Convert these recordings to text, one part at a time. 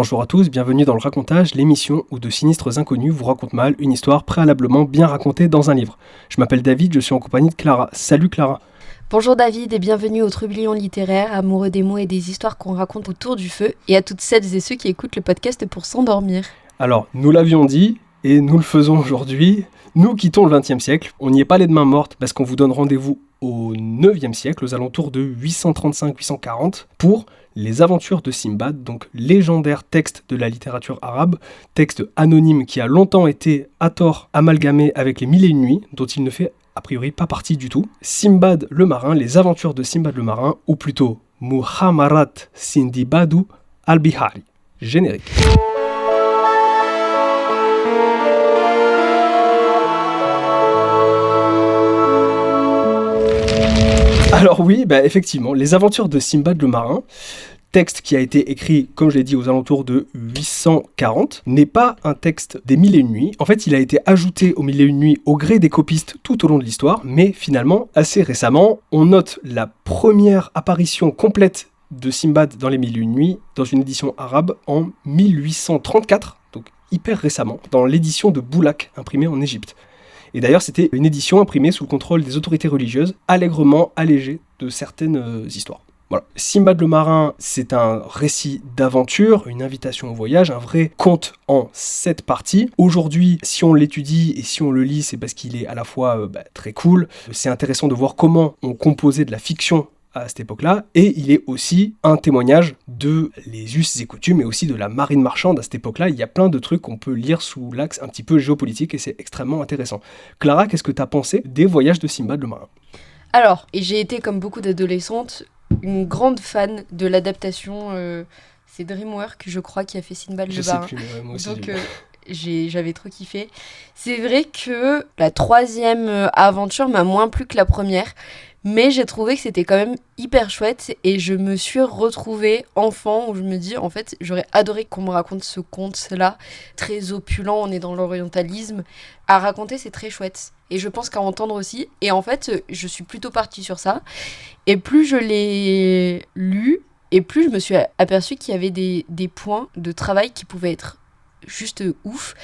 Bonjour à tous, bienvenue dans le Racontage, l'émission où de sinistres inconnus vous racontent mal une histoire préalablement bien racontée dans un livre. Je m'appelle David, je suis en compagnie de Clara. Salut Clara. Bonjour David et bienvenue au Trublion littéraire, amoureux des mots et des histoires qu'on raconte autour du feu, et à toutes celles et ceux qui écoutent le podcast pour s'endormir. Alors, nous l'avions dit, et nous le faisons aujourd'hui, nous quittons le XXe siècle, on n'y est pas les mains mortes parce qu'on vous donne rendez-vous au IXe siècle, aux alentours de 835-840, pour les aventures de Simbad, donc légendaire texte de la littérature arabe, texte anonyme qui a longtemps été à tort amalgamé avec les Mille et une nuits, dont il ne fait a priori pas partie du tout. Simbad le marin, les aventures de Simbad le marin, ou plutôt Muhammarat Sindibadu al-Bihari. Générique. Alors oui, effectivement, les aventures de Simbad le marin, texte qui a été écrit, comme je l'ai dit, aux alentours de 840, n'est pas un texte des Mille et une nuits. En fait, il a été ajouté aux Mille et une nuits au gré des copistes tout au long de l'histoire, mais finalement, assez récemment, on note la première apparition complète de Simbad dans les Mille et une nuits dans une édition arabe en 1834, donc hyper récemment, dans l'édition de Boulak, imprimée en Égypte. Et d'ailleurs, c'était une édition imprimée sous le contrôle des autorités religieuses, allègrement allégée de certaines histoires. Voilà. Simbad le marin, c'est un récit d'aventure, une invitation au voyage, un vrai conte en 7 parties. Aujourd'hui, si on l'étudie et si on le lit, c'est parce qu'il est à la fois très cool. C'est intéressant de voir comment on composait de la fiction à cette époque-là, et il est aussi un témoignage de les us et coutumes, mais aussi de la marine marchande à cette époque-là. Il y a plein de trucs qu'on peut lire sous l'axe un petit peu géopolitique, et c'est extrêmement intéressant. Clara, qu'est-ce que tu as pensé des voyages de Simbad le marin ? Alors, j'ai été, comme beaucoup d'adolescentes, une grande fan de l'adaptation, c'est DreamWorks, je crois, qui a fait Simbad le marin. Je sais plus, moi aussi. Donc, j'avais trop kiffé. C'est vrai que la troisième aventure m'a moins plu que la première, mais j'ai trouvé que c'était quand même hyper chouette et je me suis retrouvée enfant où je me dis, en fait, j'aurais adoré qu'on me raconte ce conte-là, très opulent, on est dans l'orientalisme. À raconter, c'est très chouette. Et je pense qu'à entendre aussi. Et en fait, je suis plutôt partie sur ça. Et plus je l'ai lu, et plus je me suis aperçue qu'il y avait des points de travail qui pouvaient être juste ouf.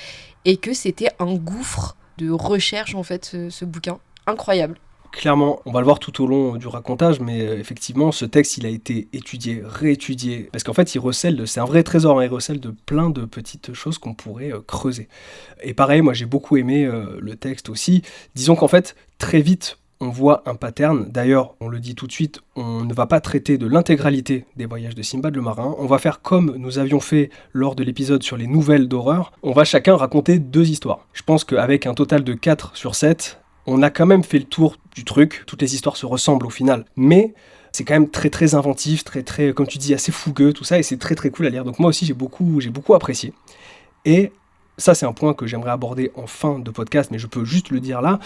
Et que c'était un gouffre de recherche, en fait, ce bouquin. Incroyable. Clairement, on va le voir tout au long du racontage, mais effectivement, ce texte, il a été étudié, réétudié, parce qu'en fait, c'est un vrai trésor, il recèle de plein de petites choses qu'on pourrait creuser. Et pareil, moi, j'ai beaucoup aimé le texte aussi. Disons qu'en fait, très vite, on voit un pattern. D'ailleurs, on le dit tout de suite, on ne va pas traiter de l'intégralité des voyages de Simbad le marin. On va faire comme nous avions fait lors de l'épisode sur les nouvelles d'horreur. On va chacun raconter 2 histoires. Je pense qu'avec un total de 4 sur 7, on a quand même fait le tour du truc, toutes les histoires se ressemblent au final, mais c'est quand même très très inventif, très très, comme tu dis, assez fougueux, tout ça, et c'est très très cool à lire. Donc moi aussi j'ai beaucoup apprécié. Et ça c'est un point que j'aimerais aborder en fin de podcast, mais je peux juste le dire là,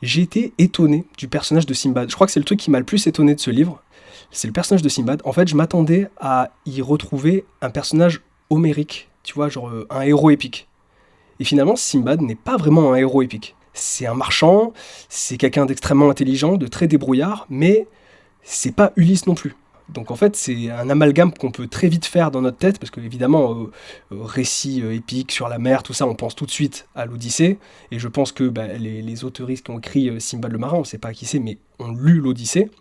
j'ai été étonné du personnage de Simbad. Je crois que c'est le truc qui m'a le plus étonné de ce livre, c'est le personnage de Simbad. En fait, je m'attendais à y retrouver un personnage homérique, tu vois, genre un héros épique. Et finalement, Simbad n'est pas vraiment un héros épique. C'est un marchand, c'est quelqu'un d'extrêmement intelligent, de très débrouillard, mais c'est pas Ulysse non plus. Donc en fait, c'est un amalgame qu'on peut très vite faire dans notre tête, parce que évidemment, récit épique sur la mer, tout ça, on pense tout de suite à l'Odyssée, et je pense que les auteuristes qui ont écrit Simbad le marin, on sait pas qui c'est, mais ont lu l'Odyssée,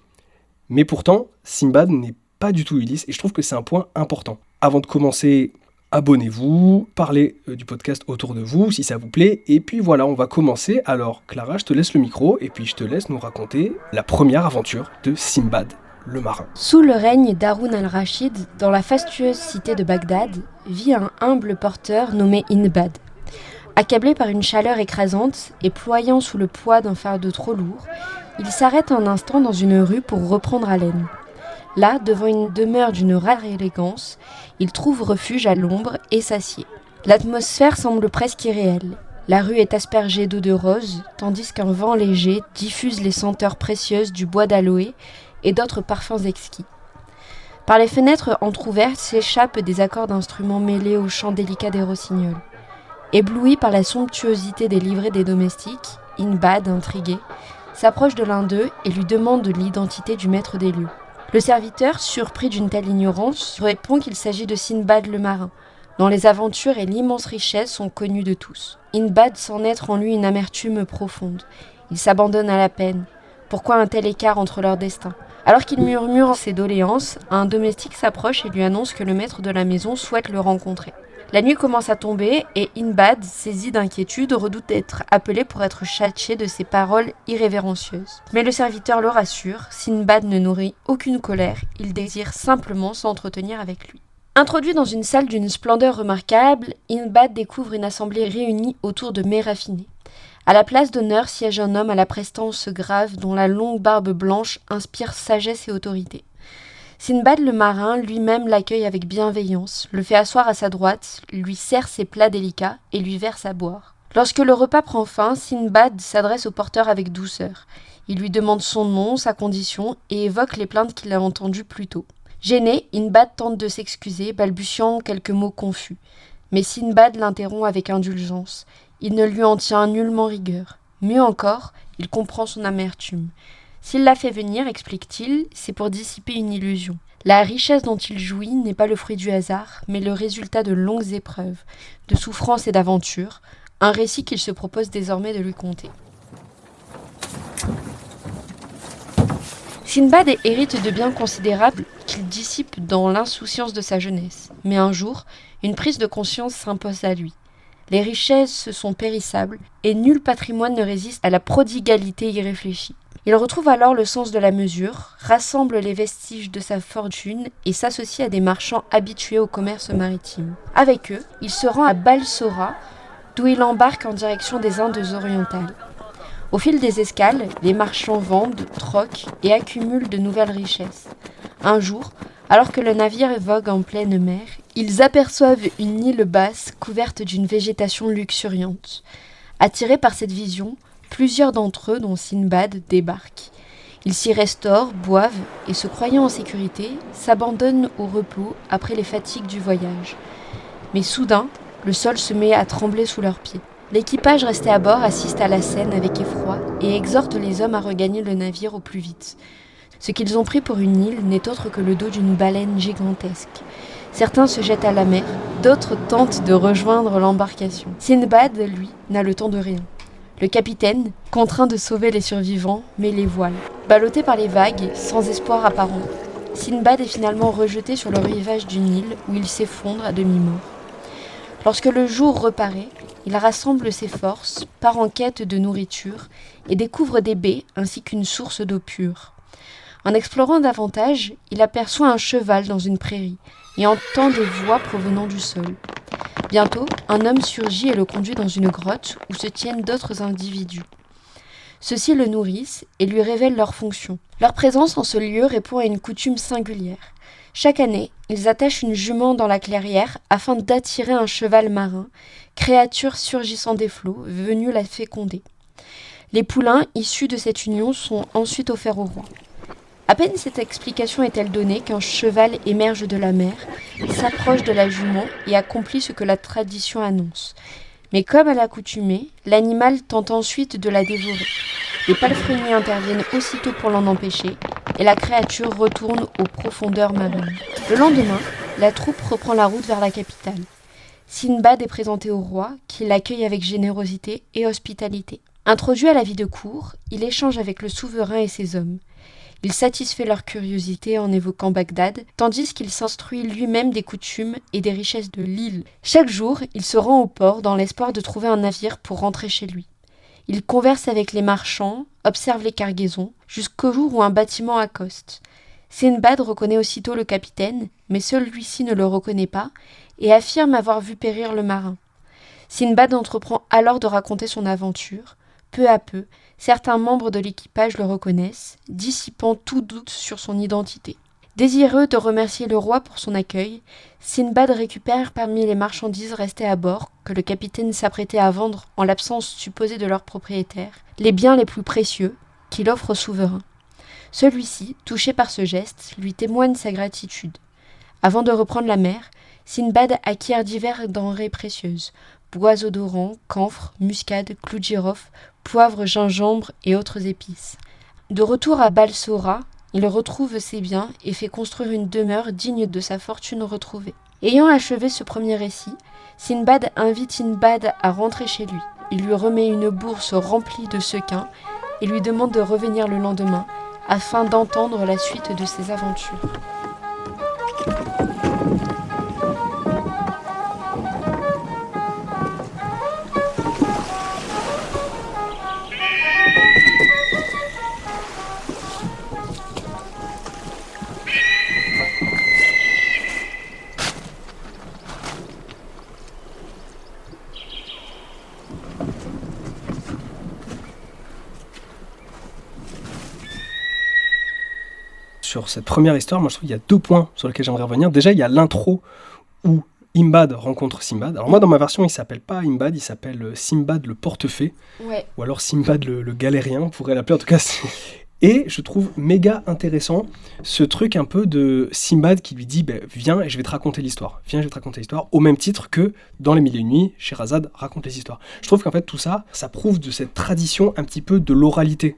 mais pourtant, Simbad n'est pas du tout Ulysse, et je trouve que c'est un point important. Avant de commencer, abonnez-vous, parlez du podcast autour de vous si ça vous plaît, et puis voilà, on va commencer. Alors Clara, je te laisse le micro, et puis je te laisse nous raconter la première aventure de Simbad le marin. Sous le règne d'Haroun al-Rachid, dans la fastueuse cité de Bagdad, vit un humble porteur nommé Inbad. Accablé par une chaleur écrasante et ployant sous le poids d'un fardeau trop lourd, il s'arrête un instant dans une rue pour reprendre haleine. Là, devant une demeure d'une rare élégance, il trouve refuge à l'ombre et s'assied. L'atmosphère semble presque irréelle. La rue est aspergée d'eau de rose, tandis qu'un vent léger diffuse les senteurs précieuses du bois d'aloe et d'autres parfums exquis. Par les fenêtres entr'ouvertes s'échappent des accords d'instruments mêlés aux chants délicats des rossignols. Ébloui par la somptuosité des livrées des domestiques, Inbad, intrigué, s'approche de l'un d'eux et lui demande l'identité du maître des lieux. Le serviteur, surpris d'une telle ignorance, répond qu'il s'agit de Simbad le marin, dont les aventures et l'immense richesse sont connues de tous. Hindbad sent naître en lui une amertume profonde. Il s'abandonne à la peine. Pourquoi un tel écart entre leurs destins ? Alors qu'il murmure ses doléances, un domestique s'approche et lui annonce que le maître de la maison souhaite le rencontrer. La nuit commence à tomber et Hindbad, saisi d'inquiétude, redoute d'être appelé pour être châtié de ses paroles irrévérencieuses. Mais le serviteur le rassure, Hindbad ne nourrit aucune colère, il désire simplement s'entretenir avec lui. Introduit dans une salle d'une splendeur remarquable, Hindbad découvre une assemblée réunie autour de mets raffinés. À la place d'honneur siège un homme à la prestance grave dont la longue barbe blanche inspire sagesse et autorité. Hindbad le marin lui-même l'accueille avec bienveillance, le fait asseoir à sa droite, lui sert ses plats délicats et lui verse à boire. Lorsque le repas prend fin, Hindbad s'adresse au porteur avec douceur. Il lui demande son nom, sa condition et évoque les plaintes qu'il a entendues plus tôt. Gêné, Hindbad tente de s'excuser, balbutiant quelques mots confus. Mais Hindbad l'interrompt avec indulgence. Il ne lui en tient nullement rigueur. Mieux encore, il comprend son amertume. S'il l'a fait venir, explique-t-il, c'est pour dissiper une illusion. La richesse dont il jouit n'est pas le fruit du hasard, mais le résultat de longues épreuves, de souffrances et d'aventures, un récit qu'il se propose désormais de lui conter. Hindbad hérite de biens considérables qu'il dissipe dans l'insouciance de sa jeunesse. Mais un jour, une prise de conscience s'impose à lui. Les richesses sont périssables et nul patrimoine ne résiste à la prodigalité irréfléchie. Il retrouve alors le sens de la mesure, rassemble les vestiges de sa fortune et s'associe à des marchands habitués au commerce maritime. Avec eux, il se rend à Balsora, d'où il embarque en direction des Indes orientales. Au fil des escales, les marchands vendent, troquent et accumulent de nouvelles richesses. Un jour, alors que le navire vogue en pleine mer, ils aperçoivent une île basse couverte d'une végétation luxuriante. Attirés par cette vision, plusieurs d'entre eux, dont Hindbad, débarquent. Ils s'y restaurent, boivent et, se croyant en sécurité, s'abandonnent au repos après les fatigues du voyage. Mais soudain, le sol se met à trembler sous leurs pieds. L'équipage resté à bord assiste à la scène avec effroi et exhorte les hommes à regagner le navire au plus vite. Ce qu'ils ont pris pour une île n'est autre que le dos d'une baleine gigantesque. Certains se jettent à la mer, d'autres tentent de rejoindre l'embarcation. Hindbad, lui, n'a le temps de rien. Le capitaine, contraint de sauver les survivants, met les voiles. Ballotté par les vagues, sans espoir apparent, Hindbad est finalement rejeté sur le rivage d'une île où il s'effondre à demi-mort. Lorsque le jour reparaît, il rassemble ses forces, part en quête de nourriture et découvre des baies ainsi qu'une source d'eau pure. En explorant davantage, il aperçoit un cheval dans une prairie et entend des voix provenant du sol. Bientôt, un homme surgit et le conduit dans une grotte où se tiennent d'autres individus. Ceux-ci le nourrissent et lui révèlent leurs fonctions. Leur présence en ce lieu répond à une coutume singulière. Chaque année, ils attachent une jument dans la clairière afin d'attirer un cheval marin, créature surgissant des flots, venue la féconder. Les poulains issus de cette union sont ensuite offerts au roi. À peine cette explication est-elle donnée qu'un cheval émerge de la mer, s'approche de la jument et accomplit ce que la tradition annonce. Mais comme à l'accoutumée, l'animal tente ensuite de la dévorer. Les palefreniers interviennent aussitôt pour l'en empêcher, et la créature retourne aux profondeurs marines. Le lendemain, la troupe reprend la route vers la capitale. Hindbad est présenté au roi, qui l'accueille avec générosité et hospitalité. Introduit à la vie de cour, il échange avec le souverain et ses hommes. Il satisfait leur curiosité en évoquant Bagdad, tandis qu'il s'instruit lui-même des coutumes et des richesses de l'île. Chaque jour, il se rend au port dans l'espoir de trouver un navire pour rentrer chez lui. Il converse avec les marchands, observe les cargaisons, jusqu'au jour où un bâtiment accoste. Hindbad reconnaît aussitôt le capitaine, mais celui-ci ne le reconnaît pas et affirme avoir vu périr le marin. Hindbad entreprend alors de raconter son aventure. Peu à peu, certains membres de l'équipage le reconnaissent, dissipant tout doute sur son identité. Désireux de remercier le roi pour son accueil, Hindbad récupère parmi les marchandises restées à bord, que le capitaine s'apprêtait à vendre en l'absence supposée de leur propriétaire, les biens les plus précieux qu'il offre au souverain. Celui-ci, touché par ce geste, lui témoigne sa gratitude. Avant de reprendre la mer, Hindbad acquiert diverses denrées précieuses, bois odorants, camphre, muscade, clous de girofle, poivre, gingembre et autres épices. De retour à Balsora, il retrouve ses biens et fait construire une demeure digne de sa fortune retrouvée. Ayant achevé ce premier récit, Sinbad invite Hindbad à rentrer chez lui. Il lui remet une bourse remplie de sequins et lui demande de revenir le lendemain afin d'entendre la suite de ses aventures. Sur cette première histoire, moi je trouve qu'il y a 2 points sur lesquels j'aimerais revenir. Déjà, il y a l'intro où Hindbad rencontre Sinbad. Alors moi, dans ma version, il s'appelle pas Hindbad, il s'appelle Sinbad le portefeuille. Ouais. Ou alors Sinbad le galérien, on pourrait l'appeler en tout cas. Et je trouve méga intéressant ce truc un peu de Sinbad qui lui dit viens et je vais te raconter l'histoire. Viens, je vais te raconter l'histoire. Au même titre que dans Les Mille et Une Nuits, Scheherazade raconte les histoires. Je trouve qu'en fait tout ça, ça prouve de cette tradition un petit peu de l'oralité.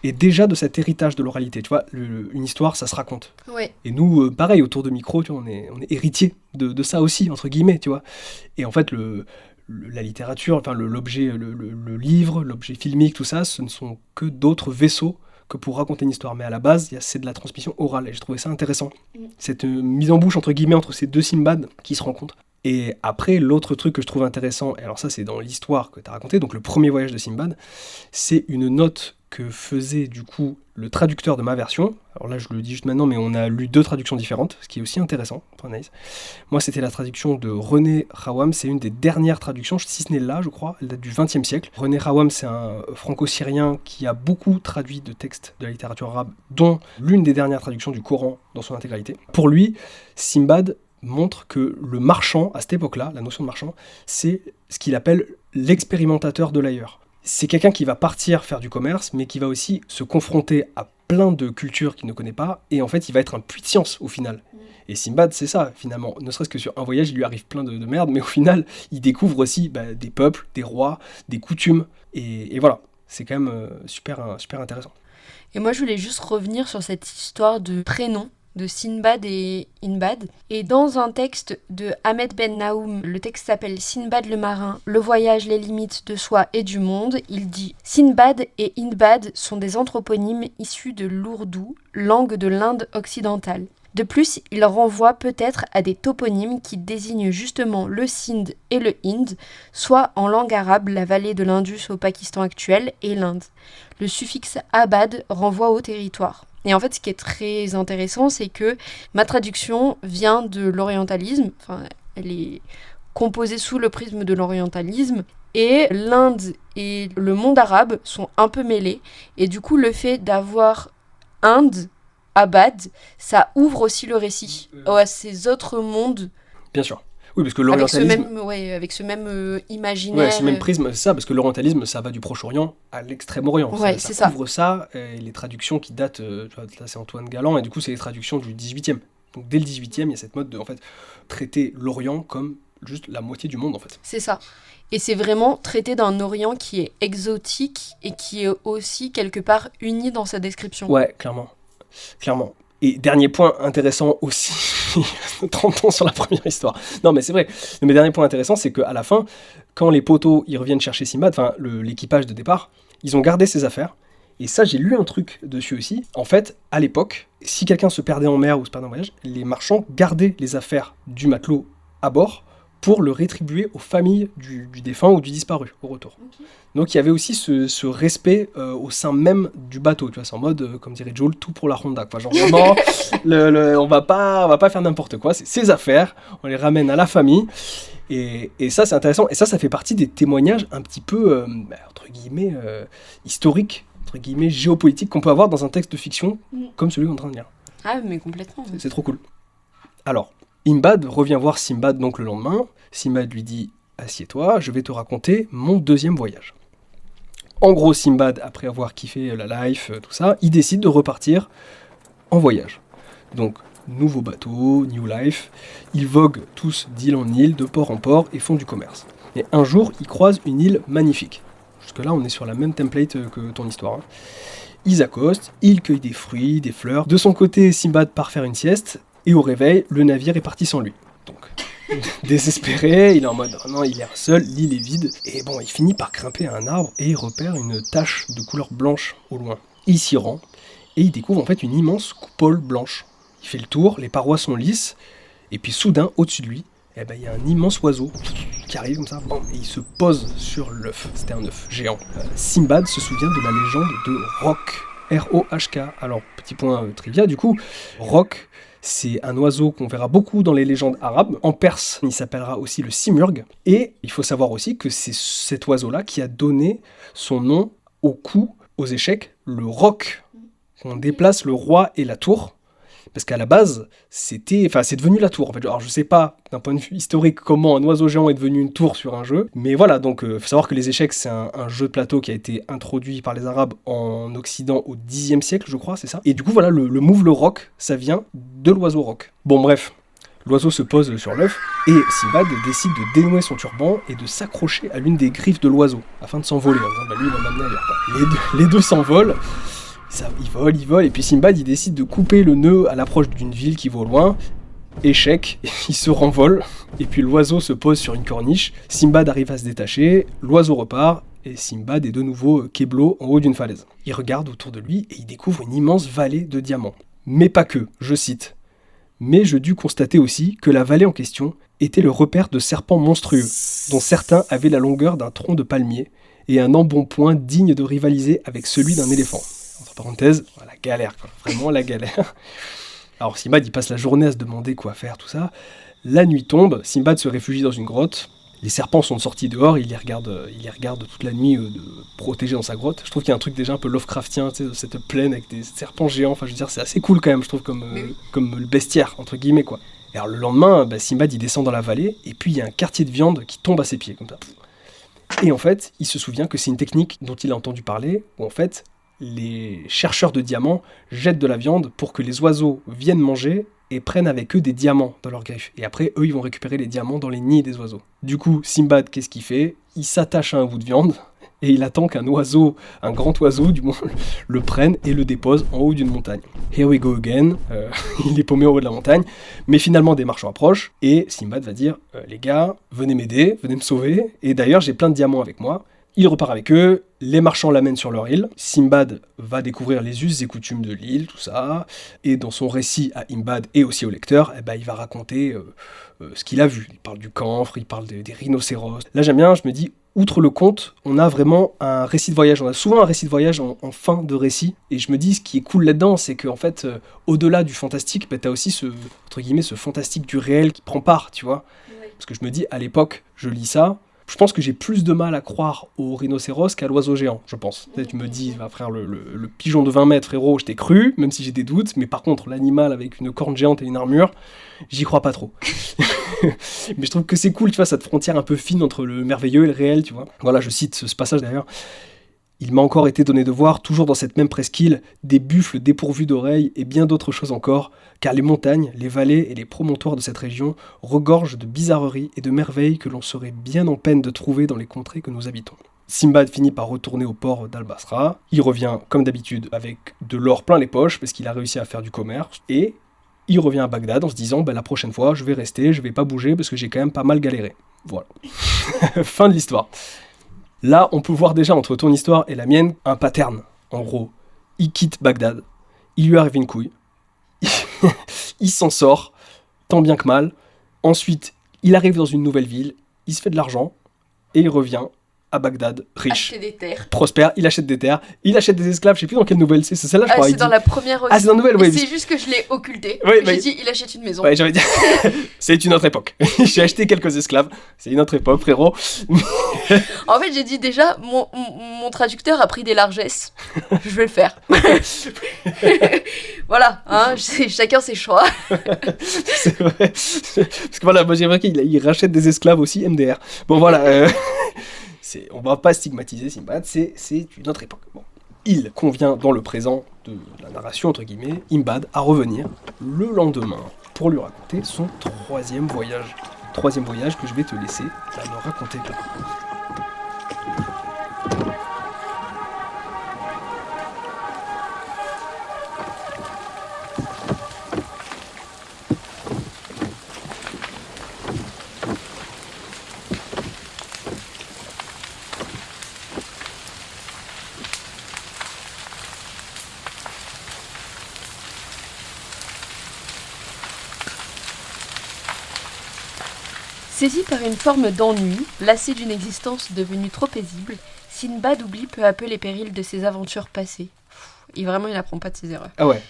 Et déjà de cet héritage de l'oralité, tu vois, une histoire, ça se raconte. Ouais. Et nous, pareil, autour de micro, tu vois, on est héritiers de ça aussi, entre guillemets, tu vois. Et en fait, la littérature, enfin l'objet, le livre, l'objet filmique, tout ça, ce ne sont que d'autres vaisseaux que pour raconter une histoire. Mais à la base, c'est de la transmission orale. Et j'ai trouvé ça intéressant. Cette mise en bouche, entre guillemets, entre ces 2 Sinbad qui se rencontrent. Et après, l'autre truc que je trouve intéressant, et alors ça c'est dans l'histoire que tu as raconté, donc le premier voyage de Sinbad, c'est une note que faisait du coup le traducteur de ma version. Alors là je le dis juste maintenant, mais on a lu 2 traductions différentes, ce qui est aussi intéressant pour analyse. Moi c'était la traduction de René Rawam, c'est une des dernières traductions, si ce n'est là je crois, elle date du XXe siècle. René Rawam c'est un franco-syrien qui a beaucoup traduit de textes de la littérature arabe, dont l'une des dernières traductions du Coran dans son intégralité. Pour lui, Sinbad montre que le marchand, à cette époque-là, la notion de marchand, c'est ce qu'il appelle l'expérimentateur de l'ailleurs. C'est quelqu'un qui va partir faire du commerce, mais qui va aussi se confronter à plein de cultures qu'il ne connaît pas, et en fait, il va être un puits de science, au final. Et Sinbad, c'est ça, finalement. Ne serait-ce que sur un voyage, il lui arrive plein de merde, mais au final, il découvre aussi des peuples, des rois, des coutumes, et voilà. C'est quand même super intéressant. Et moi, je voulais juste revenir sur cette histoire de prénom de Sinbad et Hindbad. Et dans un texte de Ahmed Ben Naoum, le texte s'appelle Sinbad le marin, le voyage, les limites de soi et du monde, il dit « Sinbad et Hindbad sont des anthroponymes issus de l'ourdou, langue de l'Inde occidentale. De plus, il renvoie peut-être à des toponymes qui désignent justement le Sind et le Hind, soit en langue arabe la vallée de l'Indus au Pakistan actuel et l'Inde. Le suffixe abad renvoie au territoire. » Et en fait, ce qui est très intéressant, c'est que ma traduction vient de l'orientalisme, enfin, elle est composée sous le prisme de l'orientalisme, et l'Inde et le monde arabe sont un peu mêlés, et du coup, le fait d'avoir Inde, Abad, ça ouvre aussi le récit à ces autres mondes. Bien sûr. Oui, parce que l'orientalisme... Avec ce même imaginaire... Ouais, ce même prisme, c'est ça, parce que l'orientalisme, ça va du Proche-Orient à l'Extrême-Orient. Ouais, ça couvre ça, et les traductions qui datent, tu vois, là c'est Antoine Galland, et du coup c'est les traductions du 18e. Donc dès le 18e, il y a cette mode de, en fait, traiter l'Orient comme juste la moitié du monde, en fait. C'est ça. Et c'est vraiment traité d'un Orient qui est exotique, et qui est aussi, quelque part, uni dans sa description. Ouais, clairement. Et dernier point intéressant aussi, 30 ans sur la première histoire. Non mais c'est vrai, mais dernier point intéressant, c'est qu'à la fin, quand les poteaux ils reviennent chercher Sinbad, enfin l'équipage de départ, ils ont gardé ses affaires. Et ça, j'ai lu un truc dessus aussi. En fait, à l'époque, si quelqu'un se perdait en mer ou se perdait en voyage, les marchands gardaient les affaires du matelot à bord pour le rétribuer aux familles du défunt ou du disparu au retour. Okay. Donc il y avait aussi ce respect au sein même du bateau, tu vois, c'est en mode, comme dirait Joel, tout pour la Honda, quoi. Genre vraiment, on va pas faire n'importe quoi, c'est ses affaires, on les ramène à la famille, et ça c'est intéressant, et ça fait partie des témoignages un petit peu, entre guillemets, historiques, entre guillemets, géopolitiques qu'on peut avoir dans un texte de fiction, comme celui qu'on est en train de lire. Ah mais complètement. C'est trop cool. Alors, Hindbad revient voir Sinbad donc le lendemain. Sinbad lui dit « Assieds-toi, je vais te raconter mon deuxième voyage. » En gros, Sinbad, après avoir kiffé la life, tout ça, il décide de repartir en voyage. Donc, nouveau bateau, new life. Ils voguent tous d'île en île, de port en port, et font du commerce. Et un jour, ils croisent une île magnifique. Jusque-là, on est sur la même template que ton histoire. Ils accostent, ils cueillent des fruits, des fleurs. De son côté, Sinbad part faire une sieste. Et au réveil, le navire est parti sans lui. Donc, désespéré, il est en mode oh non, il est seul, l'île est vide. Et bon, il finit par grimper à un arbre et il repère une tache de couleur blanche au loin. Il s'y rend et il découvre en fait une immense coupole blanche. Il fait le tour, les parois sont lisses, et puis soudain, au-dessus de lui, il y a un immense oiseau qui arrive comme ça, bam, et il se pose sur l'œuf. C'était un œuf géant. Simbad se souvient de la légende de Roc, R-O-H-K. Alors, petit point trivia, du coup, Roc, c'est un oiseau qu'on verra beaucoup dans les légendes arabes. En perse, il s'appellera aussi le simurgh. Et il faut savoir aussi que c'est cet oiseau-là qui a donné son nom au coup, aux échecs, le roc. On déplace le roi et la tour. Parce qu'à la base, c'est devenu la tour. En fait. Alors je sais pas, d'un point de vue historique, comment un oiseau géant est devenu une tour sur un jeu. Mais voilà, donc faut savoir que les échecs, c'est un jeu de plateau qui a été introduit par les Arabes en Occident au Xe siècle, je crois, c'est ça. Et du coup, voilà, le move, le roc, ça vient de l'oiseau roc. Bon, bref. L'oiseau se pose sur l'œuf et Simbad décide de dénouer son turban et de s'accrocher à l'une des griffes de l'oiseau afin de s'envoler. En disant, lui, il va m'amener ailleurs. Les deux s'envolent. Il vole, et puis Simbad, il décide de couper le nœud à l'approche d'une ville qui va au loin. Échec, il se renvole, et puis l'oiseau se pose sur une corniche. Simbad arrive à se détacher, l'oiseau repart, et Simbad est de nouveau keblo en haut d'une falaise. Il regarde autour de lui, et il découvre une immense vallée de diamants. Mais pas que, je cite. Mais je dus constater aussi que la vallée en question était le repère de serpents monstrueux, dont certains avaient la longueur d'un tronc de palmier, et un embonpoint digne de rivaliser avec celui d'un éléphant. Entre parenthèses, la galère, quoi. Vraiment la galère. Alors Simbad, il passe la journée à se demander quoi faire, tout ça. La nuit tombe, Simbad se réfugie dans une grotte. Les serpents sont sortis dehors, il les regarde toute la nuit protégés dans sa grotte. Je trouve qu'il y a un truc déjà un peu Lovecraftien, tu sais, cette plaine avec des serpents géants. Enfin, je veux dire, c'est assez cool quand même, je trouve, comme le bestiaire, entre guillemets, quoi. Et alors le lendemain, Simbad, il descend dans la vallée, et puis il y a un quartier de viande qui tombe à ses pieds, comme ça. Et en fait, il se souvient que c'est une technique dont il a entendu parler, où en fait, les chercheurs de diamants jettent de la viande pour que les oiseaux viennent manger et prennent avec eux des diamants dans leurs griffes. Et après, eux, ils vont récupérer les diamants dans les nids des oiseaux. Du coup, Simbad, qu'est-ce qu'il fait ? Il s'attache à un bout de viande et il attend qu'un oiseau, un grand oiseau du moins, le prenne et le dépose en haut d'une montagne. Here we go again, il est paumé en haut de la montagne, mais finalement des marchands approchent et Simbad va dire les gars, venez m'aider, venez me sauver, et d'ailleurs j'ai plein de diamants avec moi. Il repart avec eux, les marchands l'amènent sur leur île, Simbad va découvrir les us et coutumes de l'île, tout ça, et dans son récit à Imbad et aussi au lecteur, il va raconter ce qu'il a vu. Il parle du camphre, il parle des rhinocéros. Là j'aime bien, je me dis, outre le conte, on a vraiment un récit de voyage, on a souvent un récit de voyage en fin de récit, et je me dis, ce qui est cool là-dedans, c'est qu'en fait, au-delà du fantastique, t'as aussi ce fantastique du réel qui prend part, tu vois. Oui. Parce que je me dis, à l'époque, je lis ça, je pense que j'ai plus de mal à croire au rhinocéros qu'à l'oiseau géant, je pense. Tu me dis, frère, le pigeon de 20 mètres, frérot, je t'ai cru, même si j'ai des doutes, mais par contre, l'animal avec une corne géante et une armure, j'y crois pas trop. Mais je trouve que c'est cool, tu vois, cette frontière un peu fine entre le merveilleux et le réel, tu vois. Voilà, je cite ce passage d'ailleurs. Il m'a encore été donné de voir, toujours dans cette même presqu'île, des buffles dépourvus d'oreilles et bien d'autres choses encore, car les montagnes, les vallées et les promontoires de cette région regorgent de bizarreries et de merveilles que l'on serait bien en peine de trouver dans les contrées que nous habitons. Simbad finit par retourner au port d'Al-Basra. Il revient, comme d'habitude, avec de l'or plein les poches, parce qu'il a réussi à faire du commerce, et il revient à Bagdad en se disant, la prochaine fois, je vais rester, je vais pas bouger, parce que j'ai quand même pas mal galéré. Voilà. Fin de l'histoire. Là, on peut voir déjà entre ton histoire et la mienne un pattern. En gros, il quitte Bagdad, il lui arrive une couille, il s'en sort, tant bien que mal. Ensuite, il arrive dans une nouvelle ville, il se fait de l'argent, et il revient à Bagdad, riche, acheter des terres, prospère, il achète des terres, il achète des esclaves, je sais plus dans quelle nouvelle c'est celle-là je crois. C'est dans la première aussi. Ah, c'est dans la nouvelle, oui. C'est juste que je l'ai occulté. Oui, j'ai dit, il achète une maison. Ouais, j'avais dit, c'est une autre époque. J'ai acheté quelques esclaves, c'est une autre époque, frérot. En fait, j'ai dit déjà, mon traducteur a pris des largesses. Je vais le faire. Voilà, hein, chacun ses choix. C'est vrai. Parce que voilà, moi j'ai remarqué qu'il rachète des esclaves aussi, MDR. Bon voilà. On va pas stigmatiser Simbad, c'est une autre époque. Bon. Il convient dans le présent de la narration, entre guillemets, Imbad à revenir le lendemain pour lui raconter son troisième voyage. Troisième voyage que je vais te laisser me raconter là. Saisi par une forme d'ennui, lassé d'une existence devenue trop paisible, Sinbad oublie peu à peu les périls de ses aventures passées. Il n'apprend pas de ses erreurs. Ah ouais.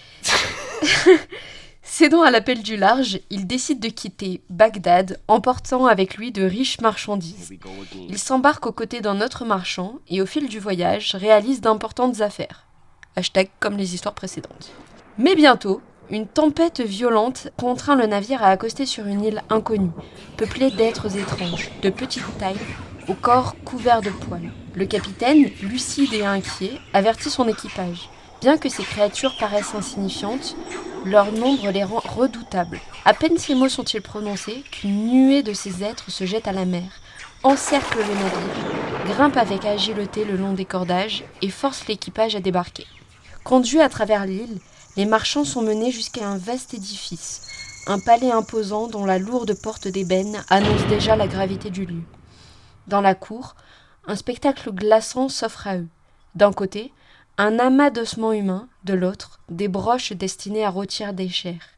Cédant à l'appel du large, il décide de quitter Bagdad, emportant avec lui de riches marchandises. Il s'embarque aux côtés d'un autre marchand et au fil du voyage réalise d'importantes affaires. Hashtag comme les histoires précédentes. Mais bientôt, une tempête violente contraint le navire à accoster sur une île inconnue, peuplée d'êtres étranges, de petite taille, au corps couvert de poils. Le capitaine, lucide et inquiet, avertit son équipage. Bien que ces créatures paraissent insignifiantes, leur nombre les rend redoutables. À peine ces mots sont-ils prononcés qu'une nuée de ces êtres se jette à la mer, encercle le navire, grimpe avec agilité le long des cordages et force l'équipage à débarquer. Conduits à travers l'île, les marchands sont menés jusqu'à un vaste édifice, un palais imposant dont la lourde porte d'ébène annonce déjà la gravité du lieu. Dans la cour, un spectacle glaçant s'offre à eux. D'un côté, un amas d'ossements humains, de l'autre, des broches destinées à rôtir des chairs.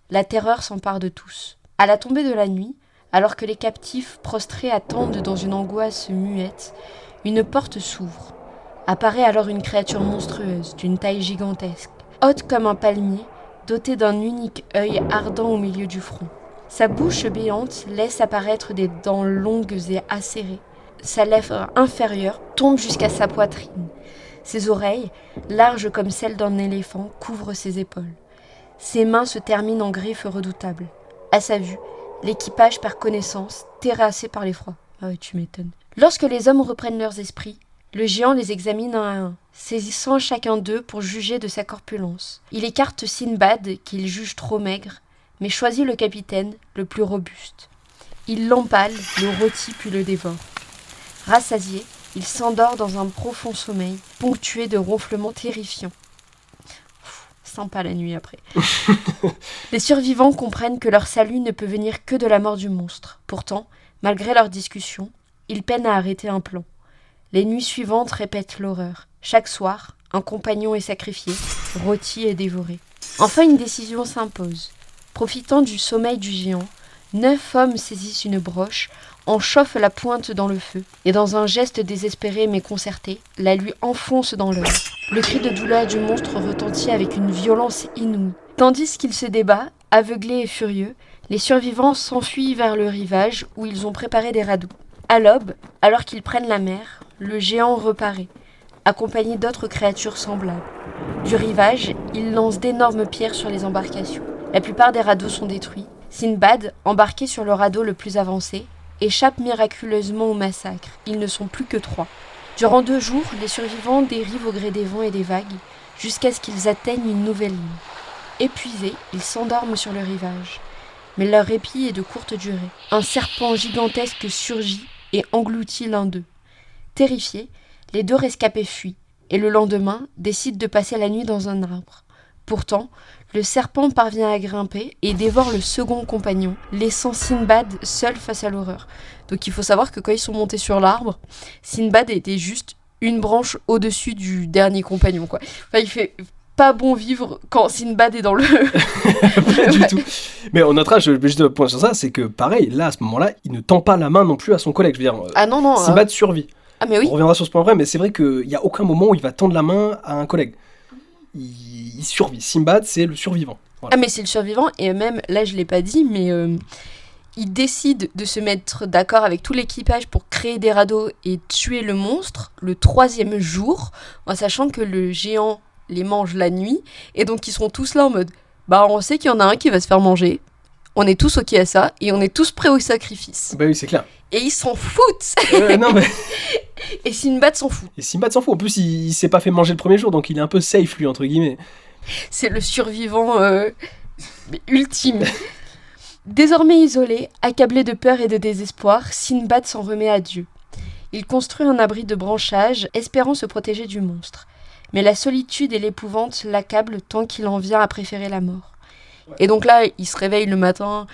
La terreur s'empare de tous. À la tombée de la nuit, alors que les captifs prostrés attendent dans une angoisse muette, une porte s'ouvre. Apparaît alors une créature monstrueuse, d'une taille gigantesque, haute comme un palmier, dotée d'un unique œil ardent au milieu du front. Sa bouche béante laisse apparaître des dents longues et acérées. Sa lèvre inférieure tombe jusqu'à sa poitrine. Ses oreilles, larges comme celles d'un éléphant, couvrent ses épaules. Ses mains se terminent en griffes redoutables. À sa vue, l'équipage perd connaissance, terrassé par l'effroi. Ah ouais, tu m'étonnes. Lorsque les hommes reprennent leurs esprits, le géant les examine un à un, saisissant chacun d'eux pour juger de sa corpulence. Il écarte Sinbad, qu'il juge trop maigre, mais choisit le capitaine, le plus robuste. Il l'empale, le rôtit puis le dévore. Rassasié, il s'endort dans un profond sommeil, ponctué de ronflements terrifiants. Sympa la nuit après. Les survivants comprennent que leur salut ne peut venir que de la mort du monstre. Pourtant, malgré leurs discussions, ils peinent à arrêter un plan. Les nuits suivantes répètent l'horreur. Chaque soir, un compagnon est sacrifié, rôti et dévoré. Enfin, une décision s'impose. Profitant du sommeil du géant, 9 hommes saisissent une broche, en chauffent la pointe dans le feu, et dans un geste désespéré mais concerté, la lui enfoncent dans l'œil. Le cri de douleur du monstre retentit avec une violence inouïe. Tandis qu'il se débat, aveuglé et furieux, les survivants s'enfuient vers le rivage où ils ont préparé des radeaux. À l'aube, alors qu'ils prennent la mer, le géant reparaît, accompagné d'autres créatures semblables. Du rivage, il lance d'énormes pierres sur les embarcations. La plupart des radeaux sont détruits. Sinbad, embarqué sur le radeau le plus avancé, échappe miraculeusement au massacre. Ils ne sont plus que 3. Durant 2 jours, les survivants dérivent au gré des vents et des vagues, jusqu'à ce qu'ils atteignent une nouvelle île. Épuisés, ils s'endorment sur le rivage. Mais leur répit est de courte durée. Un serpent gigantesque surgit et engloutit l'un d'eux. Terrifiés, les 2 rescapés fuient, et le lendemain, décident de passer la nuit dans un arbre. Pourtant, le serpent parvient à grimper et dévore le second compagnon, laissant Sinbad seul face à l'horreur. Donc il faut savoir que quand ils sont montés sur l'arbre, Sinbad était juste une branche au-dessus du dernier compagnon, quoi. Enfin, il fait pas bon vivre quand Sinbad est dans le... Pas du tout. Mais on notera, je vais juste point sur ça, c'est que pareil, là, à ce moment-là, il ne tend pas la main non plus à son collègue. Je veux dire, Ah non, Sinbad survit. Ah mais oui. On reviendra sur ce point après, mais c'est vrai qu'il n'y a aucun moment où il va tendre la main à un collègue. Il survit. Sinbad, c'est le survivant. Voilà. Ah mais c'est le survivant, et même, là je l'ai pas dit, mais il décide de se mettre d'accord avec tout l'équipage pour créer des radeaux et tuer le monstre le 3e jour, en sachant que le géant les mange la nuit, et donc ils seront tous là en mode, bah on sait qu'il y en a un qui va se faire manger, on est tous ok à ça, et on est tous prêts au sacrifice. Bah oui, c'est clair. Et ils s'en foutent. Non, mais... Et Sinbad s'en fout. Et Sinbad s'en fout. En plus, il s'est pas fait manger le premier jour, donc il est un peu safe, lui, entre guillemets. C'est le survivant ultime. Désormais isolé, accablé de peur et de désespoir, Sinbad s'en remet à Dieu. Il construit un abri de branchages, espérant se protéger du monstre. Mais la solitude et l'épouvante l'accablent tant qu'il en vient à préférer la mort. Et donc là, il se réveille le matin,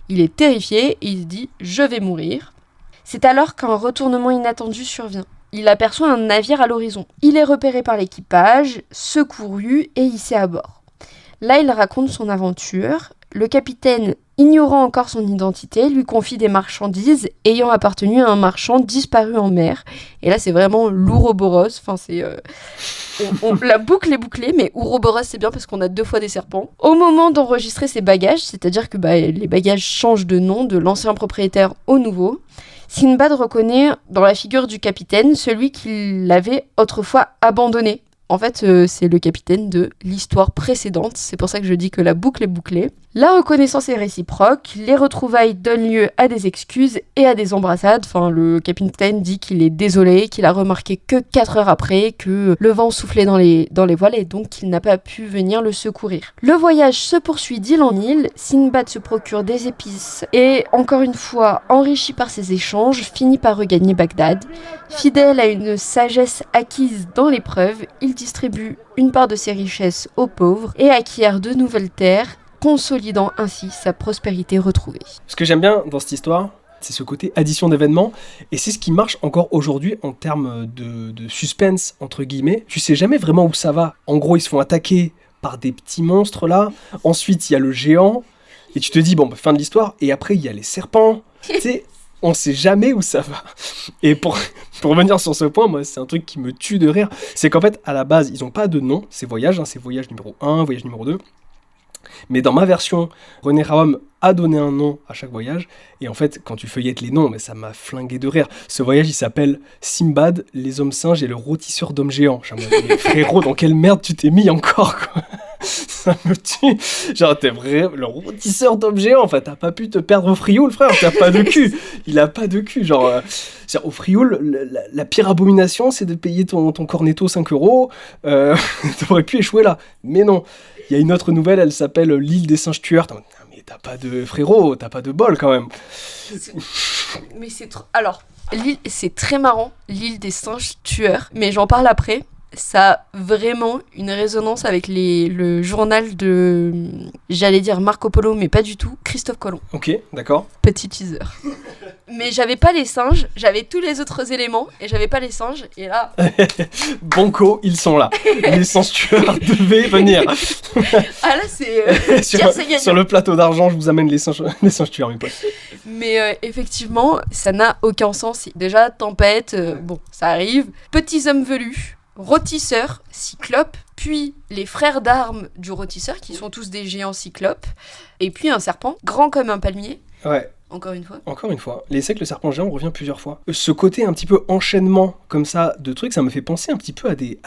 il est terrifié, et il se dit « je vais mourir ». C'est alors qu'un retournement inattendu survient. Il aperçoit un navire à l'horizon. Il est repéré par l'équipage, secouru et hissé à bord. Là, il raconte son aventure. le capitaine, ignorant encore son identité, lui confie des marchandises ayant appartenu à un marchand disparu en mer. Et là, c'est vraiment l'Ouroboros. Enfin, la boucle est bouclée, mais Ouroboros, c'est bien parce qu'on a 2 fois des serpents. Au moment d'enregistrer ses bagages, c'est-à-dire que les bagages changent de nom de l'ancien propriétaire au nouveau, Sinbad reconnaît dans la figure du capitaine celui qui l'avait autrefois abandonné. En fait, c'est le capitaine de l'histoire précédente, c'est pour ça que je dis que la boucle est bouclée. La reconnaissance est réciproque, les retrouvailles donnent lieu à des excuses et à des embrassades. Enfin, le capitaine dit qu'il est désolé, qu'il a remarqué que 4 heures après que le vent soufflait dans les voiles et donc qu'il n'a pas pu venir le secourir. Le voyage se poursuit d'île en île, Sinbad se procure des épices et, encore une fois, enrichi par ces échanges, finit par regagner Bagdad. Fidèle à une sagesse acquise dans l'épreuve, il distribue une part de ses richesses aux pauvres et acquiert de nouvelles terres, consolidant ainsi sa prospérité retrouvée. Ce que j'aime bien dans cette histoire, c'est ce côté addition d'événements, et c'est ce qui marche encore aujourd'hui en termes de suspense, entre guillemets. Tu sais jamais vraiment où ça va. En gros, ils se font attaquer par des petits monstres là, ensuite il y a le géant, et tu te dis, bon, fin de l'histoire, et après il y a les serpents, tu sais, on sait jamais où ça va. Et pour revenir sur ce point, moi, c'est un truc qui me tue de rire, c'est qu'en fait, à la base, ils n'ont pas de nom, ces voyages, c'est voyage numéro 1, voyage numéro 2, mais dans ma version, René Rawam a donné un nom à chaque voyage, et en fait, quand tu feuillettes les noms, mais ça m'a flingué de rire. Ce voyage, il s'appelle Simbad, les hommes singes et le rôtisseur d'hommes géants. Je me dis, frérot, dans quelle merde tu t'es mis encore, quoi? Ça me tue. Genre, t'es vrai, le rôtisseur d'hommes géants, enfin, t'as pas pu te perdre au Frioul, frère, t'as pas de cul. Il a pas de cul, genre au Frioul, la pire abomination, c'est de payer ton cornetto 5 €. T'aurais pu échouer là. Mais non. Il y a une autre nouvelle, elle s'appelle L'île des singes tueurs. Mais t'as pas de frérot, t'as pas de bol quand même. Mais c'est trop. Alors, c'est très marrant, l'île des singes tueurs, mais j'en parle après. Ça a vraiment une résonance avec le journal de, j'allais dire Marco Polo, mais pas du tout, Christophe Colomb. Ok, d'accord. Petit teaser. Mais j'avais pas les singes, j'avais tous les autres éléments, et j'avais pas les singes, et là... Banco, ils sont là. Les singes tueurs devaient venir. Ah là, c'est... sur le plateau d'argent, je vous amène les singes tueurs, mes potes. Mais effectivement, ça n'a aucun sens. Déjà, tempête, bon, ça arrive. Petits hommes velus, rôtisseurs, cyclopes, puis les frères d'armes du rôtisseur, qui sont tous des géants cyclopes, et puis un serpent, grand comme un palmier. Ouais. Encore une fois. Les siècles, le serpent géant revient plusieurs fois. Ce côté un petit peu enchaînement comme ça de trucs, ça me fait penser un petit peu à des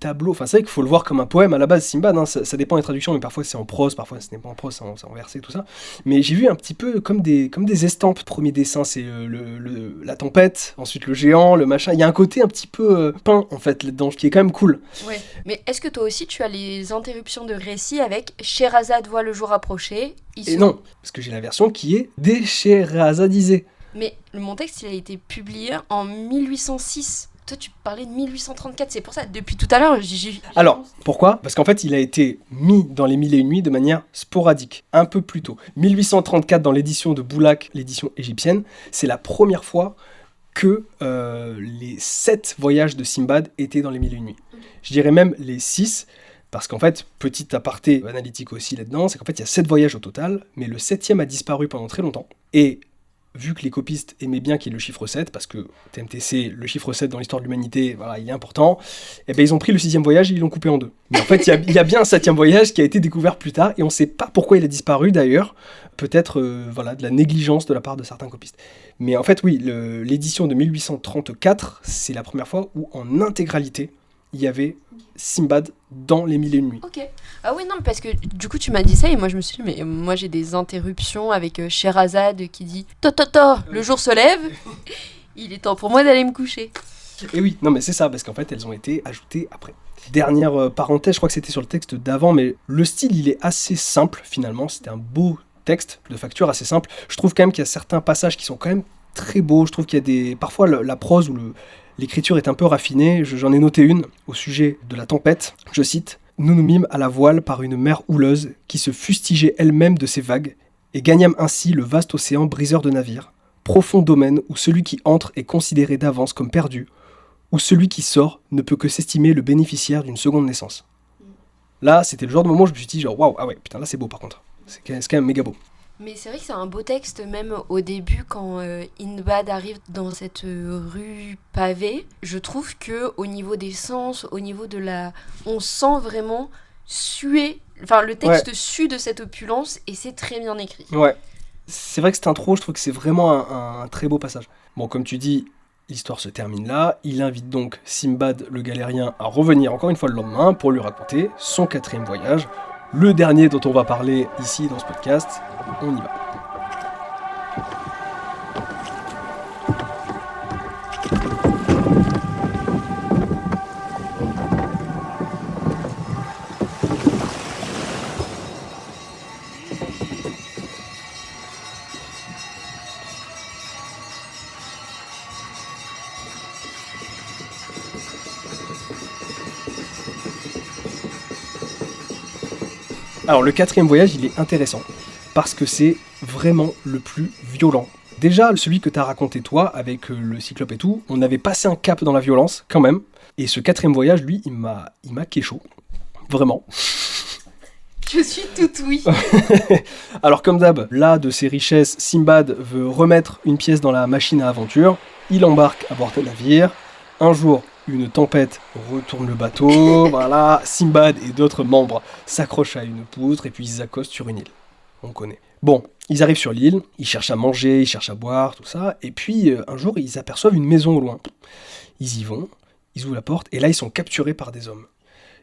tableaux. Enfin, c'est vrai qu'il faut le voir comme un poème à la base, Simbad, hein, ça dépend des traductions, mais parfois c'est en prose, parfois ce n'est pas en prose, c'est en versé, tout ça. Mais j'ai vu un petit peu comme des estampes. Premier dessin, c'est la tempête, ensuite le géant, le machin. Il y a un côté un petit peu peint, en fait, là-dedans, qui est quand même cool. Ouais. Mais est-ce que toi aussi, tu as les interruptions de récit avec Scheherazade voit le jour approcher? Et non, parce que j'ai la version qui est déscheherazadisée. Mais mon texte, il a été publié en 1806. Toi, tu parlais de 1834, c'est pour ça, depuis tout à l'heure, j'ai... Alors, pourquoi ? Parce qu'en fait, il a été mis dans les 1001 nuits de manière sporadique, un peu plus tôt. 1834, dans l'édition de Boulak, l'édition égyptienne, c'est la première fois que les 7 voyages de Simbad étaient dans les 1001 nuits. Je dirais même les 6, parce qu'en fait, petit aparté analytique aussi là-dedans, c'est qu'en fait, il y a 7 voyages au total, mais le 7e a disparu pendant très longtemps. Et vu que les copistes aimaient bien qu'il y ait le chiffre 7, parce que TMTC, le chiffre 7 dans l'histoire de l'humanité, voilà, il est important, et ben ils ont pris le 6e voyage et ils l'ont coupé en 2. Mais en fait, il y a bien un 7e voyage qui a été découvert plus tard, et on ne sait pas pourquoi il a disparu d'ailleurs, peut-être de la négligence de la part de certains copistes. Mais en fait, oui, l'édition de 1834, c'est la première fois où en intégralité, il y avait Simbad dans les 1001 nuits. Ok. Ah oui, non, parce que du coup, tu m'as dit ça et moi, je me suis dit, mais moi, j'ai des interruptions avec Scheherazade qui dit « To, le jour se lève, il est temps pour moi d'aller me coucher. » Et oui, non, mais c'est ça, parce qu'en fait, elles ont été ajoutées après. Dernière parenthèse, je crois que c'était sur le texte d'avant, mais le style, il est assez simple, finalement. C'était un beau texte de facture assez simple. Je trouve quand même qu'il y a certains passages qui sont quand même très beaux. Je trouve qu'il y a parfois la prose ou l'écriture est un peu raffinée. J'en ai noté une au sujet de la tempête. Je cite « Nous nous mîmes à la voile par une mer houleuse qui se fustigeait elle-même de ses vagues et gagnâmes ainsi le vaste océan briseur de navires, profond domaine où celui qui entre est considéré d'avance comme perdu, où celui qui sort ne peut que s'estimer le bénéficiaire d'une seconde naissance. » Là, c'était le genre de moment où je me suis dit genre waouh, ah ouais, putain, là c'est beau par contre. C'est quand même méga beau. Mais c'est vrai que c'est un beau texte, même au début, quand Inbad arrive dans cette rue pavée. Je trouve que au niveau des sens, au niveau de la... On sent vraiment suer... Enfin, le texte sue de cette opulence, et c'est très bien écrit. Ouais. C'est vrai que cette intro, je trouve que c'est vraiment un très beau passage. Bon, comme tu dis, l'histoire se termine là. Il invite donc Simbad le galérien à revenir encore une fois le lendemain pour lui raconter son 4e voyage. Le dernier dont on va parler ici dans ce podcast. On y va. Alors le 4e voyage, il est intéressant, parce que c'est vraiment le plus violent. Déjà, celui que t'as raconté toi, avec le cyclope et tout, on avait passé un cap dans la violence, quand même, et ce 4e voyage, lui, il m'a kécho. Vraiment. Je suis tout oui. Alors comme d'hab, là, de ses richesses, Simbad veut remettre une pièce dans la machine à aventure, il embarque à bord de navire, un jour... Une tempête retourne le bateau, voilà, Simbad et d'autres membres s'accrochent à une poutre et puis ils accostent sur une île. On connaît. Bon, ils arrivent sur l'île, ils cherchent à manger, ils cherchent à boire, tout ça, et puis un jour ils aperçoivent une maison au loin. Ils y vont, ils ouvrent la porte, et là ils sont capturés par des hommes.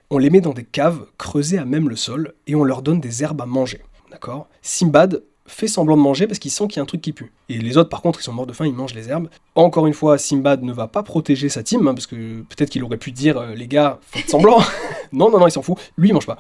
On les met dans des caves creusées à même le sol, et on leur donne des herbes à manger, d'accord ? Simbad fait semblant de manger parce qu'il sent qu'il y a un truc qui pue. Et les autres, par contre, ils sont morts de faim, ils mangent les herbes. Encore une fois, Simbad ne va pas protéger sa team, parce que peut-être qu'il aurait pu dire les gars, faites semblant. non, il s'en fout. Lui, il mange pas.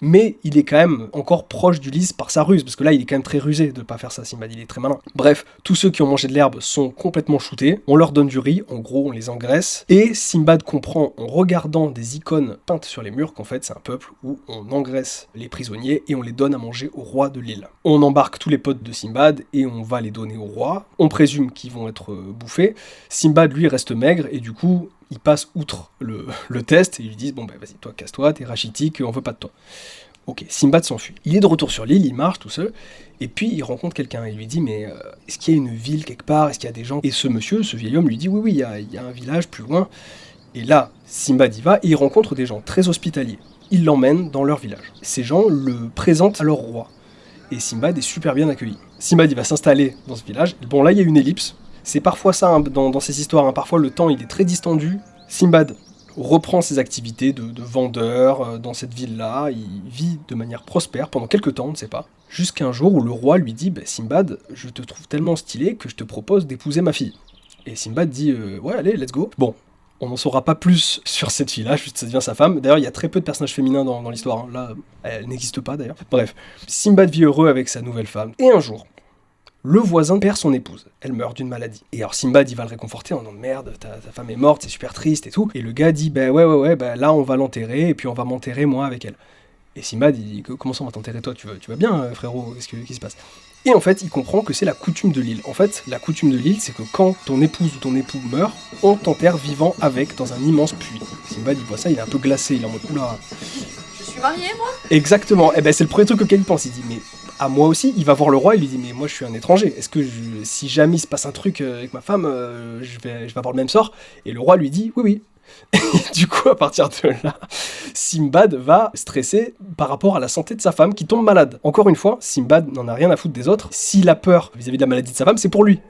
Mais il est quand même encore proche d'Ulysse par sa ruse, parce que là, il est quand même très rusé de pas faire ça, Simbad, il est très malin. Bref, tous ceux qui ont mangé de l'herbe sont complètement shootés. On leur donne du riz, en gros, on les engraisse. Et Simbad comprend, en regardant des icônes peintes sur les murs, qu'en fait, c'est un peuple où on engraisse les prisonniers et on les donne à manger au roi de l'île. On embarque tous les potes de Simbad et on va les donner au roi. On présume qu'ils vont être bouffés. Simbad, lui, reste maigre et du coup, il passe outre le test et ils lui disent « Bon, bah vas-y, toi, casse-toi, t'es rachitique, on veut pas de toi. » Ok, Simbad s'enfuit. Il est de retour sur l'île, il marche tout seul, et puis il rencontre quelqu'un. Il lui dit « Mais est-ce qu'il y a une ville quelque part? Est-ce qu'il y a des gens ?» Et ce monsieur, ce vieil homme, lui dit « Oui, il y a un village plus loin. » Et là, Simbad y va et il rencontre des gens très hospitaliers. Il l'emmène dans leur village. Ces gens le présentent à leur roi. Et Simbad est super bien accueilli. Simbad, il va s'installer dans ce village. Bon, là, il y a une ellipse. C'est parfois ça hein, dans ces histoires. Hein. Parfois, le temps, il est très distendu. Simbad reprend ses activités de vendeur dans cette ville-là. Il vit de manière prospère pendant quelques temps, on ne sait pas. Jusqu'à un jour où le roi lui dit « Simbad, je te trouve tellement stylé que je te propose d'épouser ma fille. » Et Simbad dit « Ouais, allez, let's go. » Bon, on n'en saura pas plus sur cette fille-là, juste ça devient sa femme. D'ailleurs, il y a très peu de personnages féminins dans l'histoire. Hein. Là, elle n'existe pas d'ailleurs. Bref, Simbad vit heureux avec sa nouvelle femme. Et un jour, le voisin perd son épouse. Elle meurt d'une maladie. Et alors Simbad, il va le réconforter en disant « Merde, ta femme est morte, c'est super triste et tout. » Et le gars dit « Ouais, là on va l'enterrer et puis on va m'enterrer moi avec elle. » Et Simbad, il dit « Comment ça on va t'enterrer toi? Tu vas bien frérot? Qu'est-ce qui se passe ?» Et en fait, il comprend que c'est la coutume de l'île. En fait, la coutume de l'île, c'est que quand ton épouse ou ton époux meurt, on t'enterre vivant avec dans un immense puits. Simbad, il voit ça, il est un peu glacé, il est en mode « Oula !» Je suis mariée, moi? Exactement. Et ben c'est le premier truc auquel il pense. Il dit « Mais à moi aussi ?» Il va voir le roi, il lui dit « Mais moi, je suis un étranger. Est-ce que si jamais il se passe un truc avec ma femme, je vais avoir le même sort ?» Et le roi lui dit « Oui. » Et du coup, à partir de là, Simbad va stresser par rapport à la santé de sa femme qui tombe malade. Encore une fois, Simbad n'en a rien à foutre des autres. S'il a peur vis-à-vis de la maladie de sa femme, c'est pour lui.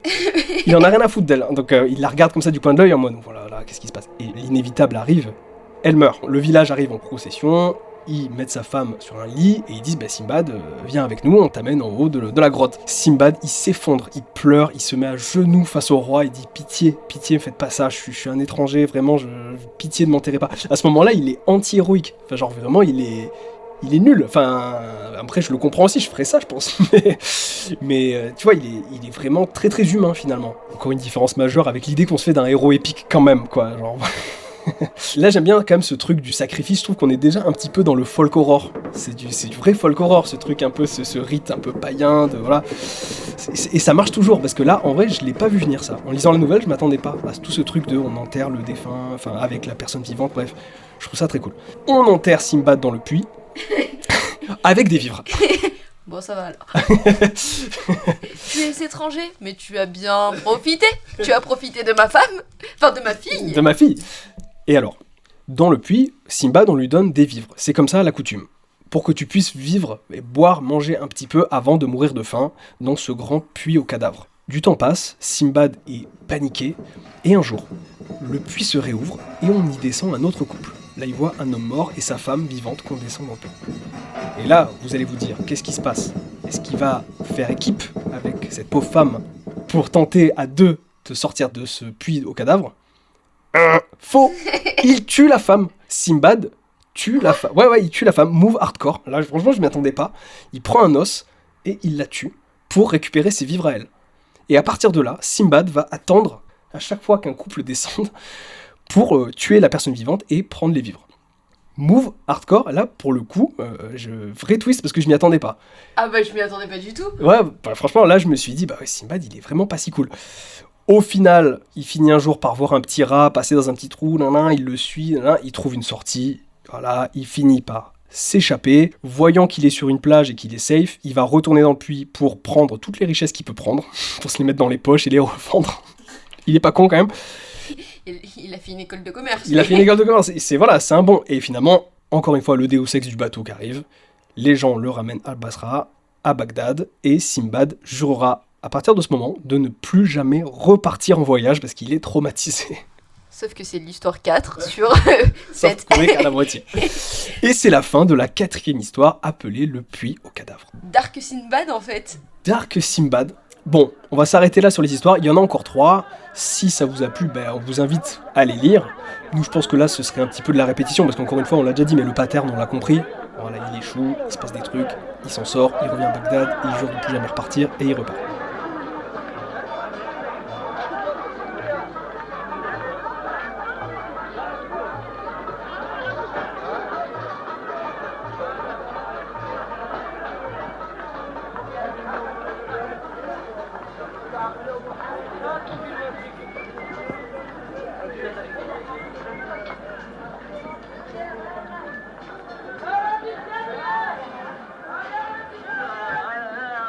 Il en a rien à foutre d'elle. Donc il la regarde comme ça du coin de l'œil en mode voilà, qu'est-ce qui se passe? Et l'inévitable arrive, elle meurt. Le village arrive en procession. Ils mettent sa femme sur un lit et ils disent Simbad, viens avec nous, on t'amène en haut de la grotte. Simbad, il s'effondre, il pleure, il se met à genoux face au roi, il dit pitié, faites pas ça, je suis un étranger, vraiment, pitié, ne m'enterrez pas. À ce moment-là, il est anti-héroïque, enfin genre vraiment, il est nul, enfin, après je le comprends aussi, je ferais ça je pense, mais tu vois, il est vraiment très très humain finalement. Encore une différence majeure avec l'idée qu'on se fait d'un héros épique quand même, quoi, genre... Là j'aime bien quand même ce truc du sacrifice, je trouve qu'on est déjà un petit peu dans le folk horror. C'est du vrai folk horror, ce truc un peu, ce rite un peu païen, voilà. Et ça marche toujours, parce que là en vrai je l'ai pas vu venir ça. En lisant la nouvelle je m'attendais pas à tout ce truc de on enterre le défunt, enfin avec la personne vivante, bref. Je trouve ça très cool. On enterre Simbad dans le puits, avec des vivres. Bon, ça va alors. Tu es étranger, mais tu as bien profité. Tu as profité de ma femme, enfin de ma fille. De ma fille. Et alors, dans le puits, Simbad, on lui donne des vivres. C'est comme ça la coutume. Pour que tu puisses vivre et boire, manger un petit peu avant de mourir de faim dans ce grand puits aux cadavres. Du temps passe, Simbad est paniqué, et un jour, le puits se réouvre et on y descend un autre couple. Là, il voit un homme mort et sa femme vivante qu'on descend dans le puits. Et là, vous allez vous dire, qu'est-ce qui se passe ? Est-ce qu'il va faire équipe avec cette pauvre femme pour tenter à deux de sortir de ce puits aux cadavres ? Faux ! Il tue la femme. Simbad tue la femme. Ouais, il tue la femme. Move hardcore. Là, franchement, je m'y attendais pas. Il prend un os et il la tue pour récupérer ses vivres à elle. Et à partir de là, Simbad va attendre à chaque fois qu'un couple descende pour tuer la personne vivante et prendre les vivres. Move hardcore, là, pour le coup, vrai twist parce que je m'y attendais pas. Ah bah, je m'y attendais pas du tout. Ouais, franchement, là, je me suis dit, Simbad, il est vraiment pas si cool. Au final, il finit un jour par voir un petit rat passer dans un petit trou, il le suit, il trouve une sortie, voilà, il finit par s'échapper. Voyant qu'il est sur une plage et qu'il est safe, il va retourner dans le puits pour prendre toutes les richesses qu'il peut prendre, pour se les mettre dans les poches et les revendre. Il est pas con quand même. Il a fait une école de commerce. Il a fait une école de commerce, c'est un bon. Et finalement, encore une fois, le Deus Ex du bateau qui arrive, les gens le ramènent à Basra, à Bagdad, et Simbad jurera à partir de ce moment, de ne plus jamais repartir en voyage parce qu'il est traumatisé. Sauf que c'est l'histoire 4 sur cette... Sauf qu'on est qu'à la moitié. Et c'est la fin de la 4e histoire appelée Le Puits aux cadavres. Dark Simbad en fait. Dark Simbad. Bon, on va s'arrêter là sur les histoires. Il y en a encore 3. Si ça vous a plu, on vous invite à les lire. Nous, je pense que là, ce serait un petit peu de la répétition parce qu'encore une fois, on l'a déjà dit, mais le pattern, on l'a compris. Voilà, il échoue, il se passe des trucs, il s'en sort, il revient à Bagdad, il jure de ne plus jamais repartir et il repart.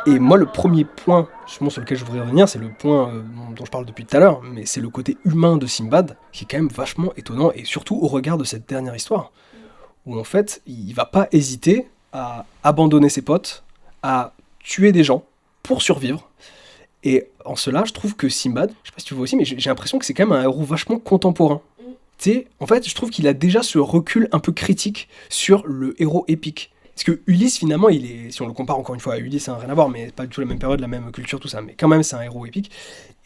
Et moi, le premier point sur lequel je voudrais revenir, c'est le point dont je parle depuis tout à l'heure, mais c'est le côté humain de Simbad, qui est quand même vachement étonnant, et surtout au regard de cette dernière histoire, où en fait, il va pas hésiter à abandonner ses potes, à tuer des gens pour survivre. Et en cela, je trouve que Simbad, je sais pas si tu vois aussi, mais j'ai l'impression que c'est quand même un héros vachement contemporain. Tu sais, en fait, je trouve qu'il a déjà ce recul un peu critique sur le héros épique. Parce que Ulysse, finalement, il est, si on le compare encore une fois à Ulysse, rien à voir, mais pas du tout la même période, la même culture, tout ça, mais quand même, c'est un héros épique.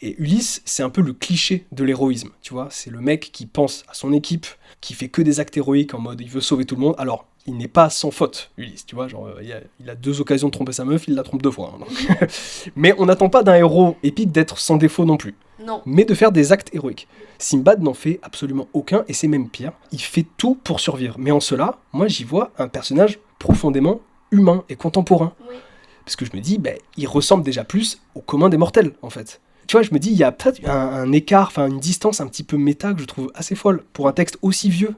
Et Ulysse, c'est un peu le cliché de l'héroïsme, tu vois, c'est le mec qui pense à son équipe, qui fait que des actes héroïques en mode il veut sauver tout le monde. Alors, il n'est pas sans faute, Ulysse, tu vois, genre, il a 2 occasions de tromper sa meuf, il la trompe 2 fois. Hein, donc. Mais on n'attend pas d'un héros épique d'être sans défaut non plus. Non. Mais de faire des actes héroïques. Simbad n'en fait absolument aucun, et c'est même pire. Il fait tout pour survivre. Mais en cela, moi, j'y vois un personnage profondément humain et contemporain. Oui. Parce que je me dis, il ressemble déjà plus au commun des mortels, en fait. Tu vois, je me dis, il y a peut-être un écart, une distance un petit peu méta que je trouve assez folle pour un texte aussi vieux.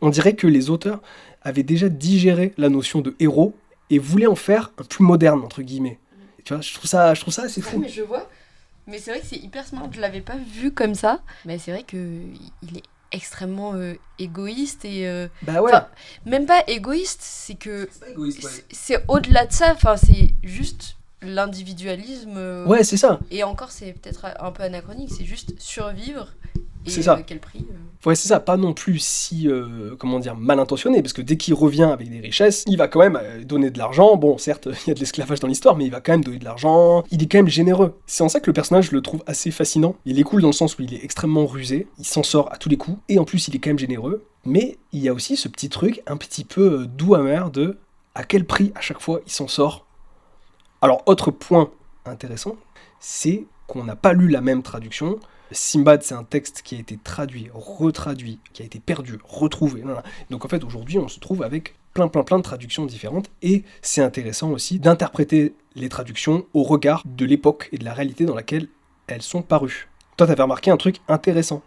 On dirait que les auteurs avaient déjà digéré la notion de héros et voulaient en faire un plus moderne, entre guillemets. Tu vois, je trouve ça assez fou. Ouais, mais je vois. Mais c'est vrai que c'est hyper smart, je l'avais pas vu comme ça. Mais c'est vrai qu'il est extrêmement égoïste et... Bah ouais. Même pas égoïste, c'est que... C'est pas égoïste, ouais. C'est au-delà de ça, c'est juste l'individualisme. Ouais, c'est ça. Et encore, c'est peut-être un peu anachronique, c'est juste survivre. Et c'est ça. À quel prix Ouais, c'est ça, pas non plus si, mal intentionné, parce que dès qu'il revient avec des richesses, il va quand même donner de l'argent. Bon, certes, il y a de l'esclavage dans l'histoire, mais il va quand même donner de l'argent. Il est quand même généreux. C'est en ça que le personnage, je le trouve assez fascinant. Il est cool dans le sens où il est extrêmement rusé, il s'en sort à tous les coups, et en plus, il est quand même généreux. Mais il y a aussi ce petit truc un petit peu doux amer de à quel prix, à chaque fois, il s'en sort. Alors, autre point intéressant, c'est qu'on n'a pas lu la même traduction. Simbad, c'est un texte qui a été traduit, retraduit, qui a été perdu, retrouvé. Donc en fait, aujourd'hui, on se trouve avec plein de traductions différentes, et c'est intéressant aussi d'interpréter les traductions au regard de l'époque et de la réalité dans laquelle elles sont parues. Toi, t'avais remarqué un truc intéressant.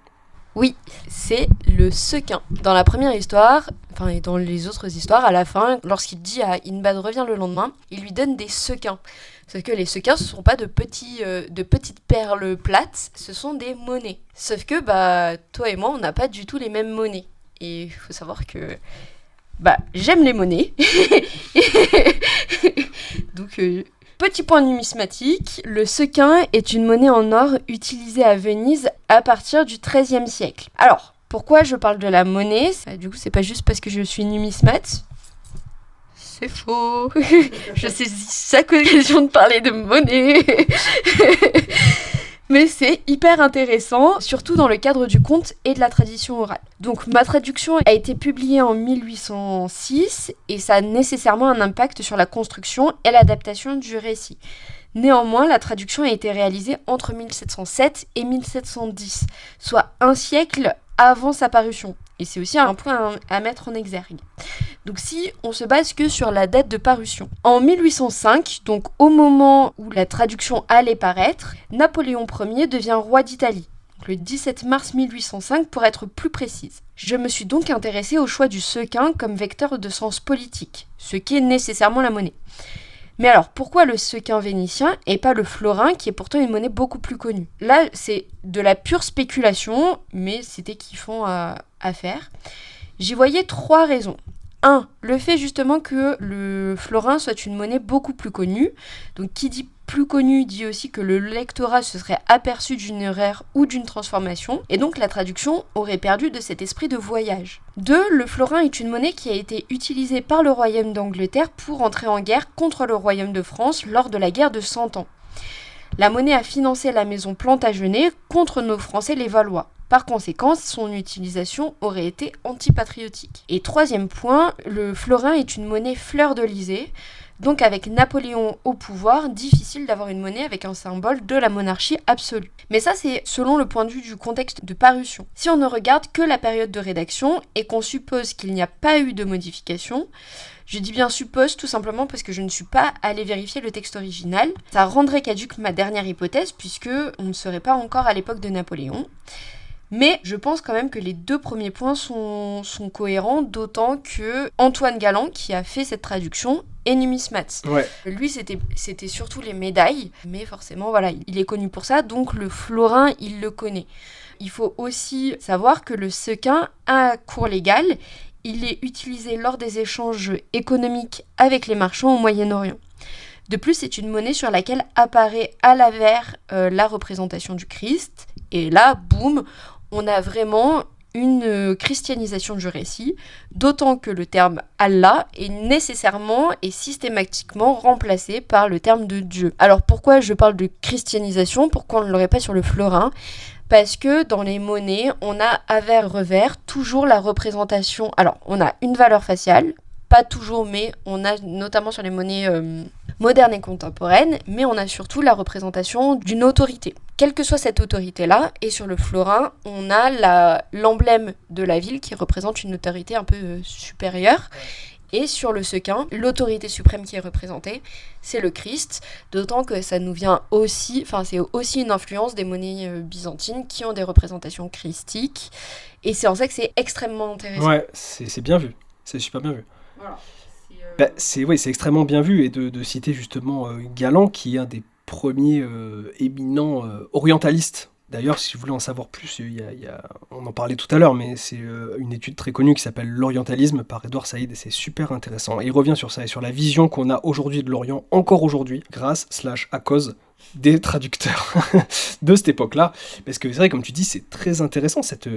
Oui, c'est le sequin. Dans la première histoire, enfin et dans les autres histoires, à la fin, lorsqu'il dit à Inbad reviens le lendemain, il lui donne des sequins. Sauf que les sequins, ce ne sont pas de petites perles plates, ce sont des monnaies. Sauf que toi et moi, on n'a pas du tout les mêmes monnaies. Et il faut savoir que j'aime les monnaies. Donc, petit point numismatique, le sequin est une monnaie en or utilisée à Venise à partir du XIIIe siècle. Alors, pourquoi je parle de la monnaie ? Du coup, c'est pas juste parce que je suis numismate. C'est faux. Je saisis chaque occasion de parler de monnaie. Mais c'est hyper intéressant, surtout dans le cadre du conte et de la tradition orale. Donc ma traduction a été publiée en 1806 et ça a nécessairement un impact sur la construction et l'adaptation du récit. Néanmoins, la traduction a été réalisée entre 1707 et 1710, soit un siècle avant sa parution. Et c'est aussi un point à mettre en exergue. Donc si on se base que sur la date de parution. En 1805, donc au moment où la traduction allait paraître, Napoléon Ier devient roi d'Italie. Donc le 17 mars 1805 pour être plus précise. Je me suis donc intéressée au choix du sequin comme vecteur de sens politique, ce qui est nécessairement la monnaie. Mais alors, pourquoi le sequin vénitien et pas le florin, qui est pourtant une monnaie beaucoup plus connue ? Là, c'est de la pure spéculation, mais c'était kiffant à faire. J'y voyais 3 raisons. 1. Le fait justement que le florin soit une monnaie beaucoup plus connue. Donc, qui dit plus connue dit aussi que le lectorat se serait aperçu d'une erreur ou d'une transformation, et donc la traduction aurait perdu de cet esprit de voyage. 2. Le florin est une monnaie qui a été utilisée par le royaume d'Angleterre pour entrer en guerre contre le royaume de France lors de la guerre de 100 ans. La monnaie a financé la maison Plantagenet contre nos Français les Valois. Par conséquent, son utilisation aurait été antipatriotique. Et 3e point, le florin est une monnaie fleur-de-lysée. Donc avec Napoléon au pouvoir, difficile d'avoir une monnaie avec un symbole de la monarchie absolue. Mais ça c'est selon le point de vue du contexte de parution. Si on ne regarde que la période de rédaction et qu'on suppose qu'il n'y a pas eu de modification, je dis bien suppose tout simplement parce que je ne suis pas allée vérifier le texte original, ça rendrait caduque ma dernière hypothèse puisque on ne serait pas encore à l'époque de Napoléon. Mais je pense quand même que les 2 premiers points sont cohérents, d'autant que Antoine Galland, qui a fait cette traduction, est numismate. Ouais. Lui, c'était surtout les médailles, mais forcément, voilà, il est connu pour ça, donc le florin, il le connaît. Il faut aussi savoir que le sequin a cours légal, il est utilisé lors des échanges économiques avec les marchands au Moyen-Orient. De plus, c'est une monnaie sur laquelle apparaît à l'avers la représentation du Christ, et là, boum, on a vraiment une christianisation du récit, d'autant que le terme Allah est nécessairement et systématiquement remplacé par le terme de Dieu. Alors pourquoi je parle de christianisation ? Pourquoi on ne l'aurait pas sur le florin ? Parce que dans les monnaies, on a avers-revers toujours la représentation. Alors on a une valeur faciale, pas toujours, mais on a notamment sur les monnaies modernes et contemporaines, mais on a surtout la représentation d'une autorité. Quelle que soit cette autorité-là, et sur le florin, on a l'emblème de la ville qui représente une autorité un peu supérieure. Et sur le sequin, l'autorité suprême qui est représentée, c'est le Christ, d'autant que ça nous vient aussi, enfin c'est aussi une influence des monnaies byzantines qui ont des représentations christiques, et c'est en ça que c'est extrêmement intéressant. Ouais, c'est bien vu, c'est super bien vu. Voilà. C'est extrêmement bien vu, et de citer justement Galland, qui est un des premiers éminents orientalistes. D'ailleurs, si vous voulez en savoir plus, on en parlait tout à l'heure, mais c'est une étude très connue qui s'appelle L'Orientalisme par Edouard Saïd, et c'est super intéressant. Et il revient sur ça, et sur la vision qu'on a aujourd'hui de l'Orient, encore aujourd'hui, grâce / à cause des traducteurs de cette époque-là. Parce que c'est vrai, comme tu dis, c'est très intéressant, cette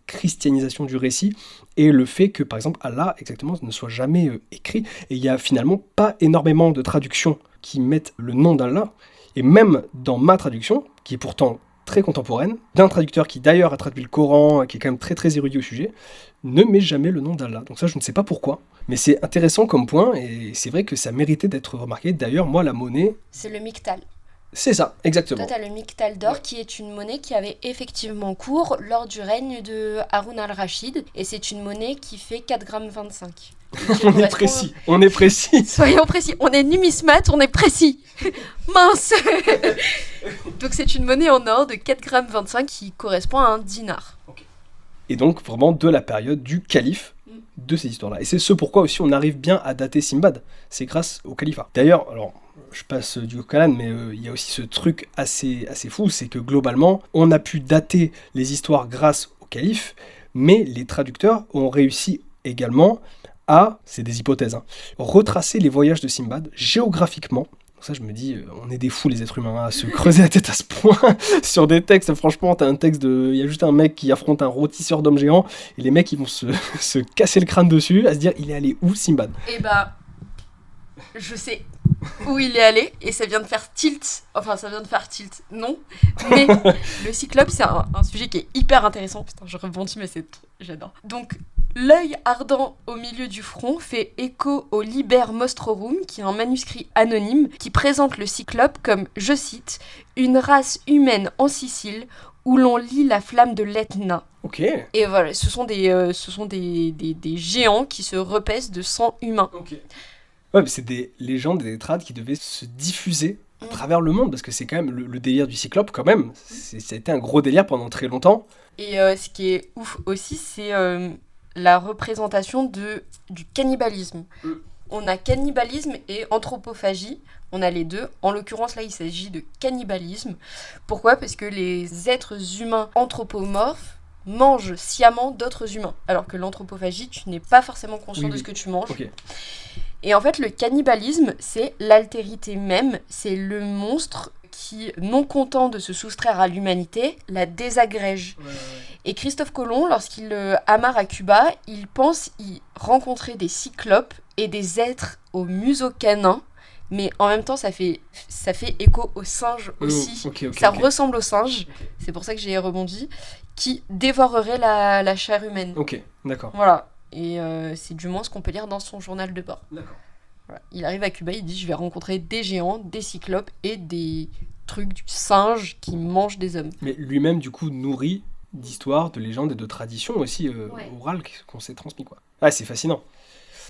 christianisation du récit, et le fait que, par exemple, Allah, exactement, ne soit jamais écrit. Et il n'y a finalement pas énormément de traductions qui mettent le nom d'Allah, et même dans ma traduction, qui est pourtant très contemporaine, d'un traducteur qui d'ailleurs a traduit le Coran, qui est quand même très très érudit au sujet, ne met jamais le nom d'Allah. Donc ça, je ne sais pas pourquoi, mais c'est intéressant comme point, et c'est vrai que ça méritait d'être remarqué. D'ailleurs, moi, la monnaie... C'est le Miktal. C'est ça, exactement. Toi, tu as le Miktal d'or, qui est une monnaie qui avait effectivement cours lors du règne de Haroun al-Rachid, et c'est une monnaie qui fait 4,25 g. On est précis. Soyons précis, on est numismate, on est précis. Mince. Donc c'est une monnaie en or de 4,25 g qui correspond à un dinar. Okay. Et donc vraiment de la période du calife de ces histoires-là. Et c'est ce pourquoi aussi on arrive bien à dater Simbad. C'est grâce au califat. D'ailleurs, alors, je passe du coq à l'âne, mais il y a aussi ce truc assez fou, c'est que globalement, on a pu dater les histoires grâce au calife, mais les traducteurs ont réussi également à, c'est des hypothèses, retracer les voyages de Simbad géographiquement. Ça, je me dis, on est des fous les êtres humains à se creuser la tête à ce point sur des textes. Franchement, t'as un texte il y a juste un mec qui affronte un rôtisseur d'hommes géants et les mecs ils vont se casser le crâne dessus à se dire, il est allé où Simbad? Eh bah, je sais où il est allé et ça vient de faire tilt. Enfin, ça vient de faire tilt, non. Mais le cyclope, c'est un sujet qui est hyper intéressant. Putain, je rebondis, mais j'adore. Donc, l'œil ardent au milieu du front fait écho au Liber Monstrorum, qui est un manuscrit anonyme qui présente le cyclope comme, je cite, une race humaine en Sicile où l'on lit la flamme de l'Etna. Ok. Et voilà, ce sont des géants qui se repaissent de sang humain. Ok. Ouais, mais c'est des légendes et des trades qui devaient se diffuser à travers le monde, parce que c'est quand même le délire du cyclope, quand même. Ça a été un gros délire pendant très longtemps. Et ce qui est ouf aussi, c'est la représentation du cannibalisme. On a cannibalisme et anthropophagie, on a les deux. En l'occurrence, là, il s'agit de cannibalisme. Pourquoi ? Parce que les êtres humains anthropomorphes mangent sciemment d'autres humains, alors que l'anthropophagie, tu n'es pas forcément conscient de ce que tu manges. Okay. Et en fait, le cannibalisme, c'est l'altérité même, c'est le monstre qui, non content de se soustraire à l'humanité, la désagrège. Ouais. Et Christophe Colomb, lorsqu'il amarre à Cuba, il pense y rencontrer des cyclopes et des êtres au museau canin, mais en même temps, ça fait écho aux singes aussi. Ça ressemble aux singes, c'est pour ça que j'ai rebondi, qui dévoreraient la chair humaine. Ok, d'accord. Voilà. Et c'est du moins ce qu'on peut lire dans son journal de bord. D'accord. Voilà. Il arrive à Cuba, il dit « Je vais rencontrer des géants, des cyclopes et des trucs du singe qui mangent des hommes. » Mais lui-même, du coup, nourrit d'histoires, de légendes et de traditions aussi orales qu'on s'est transmis, quoi. Ah, c'est fascinant.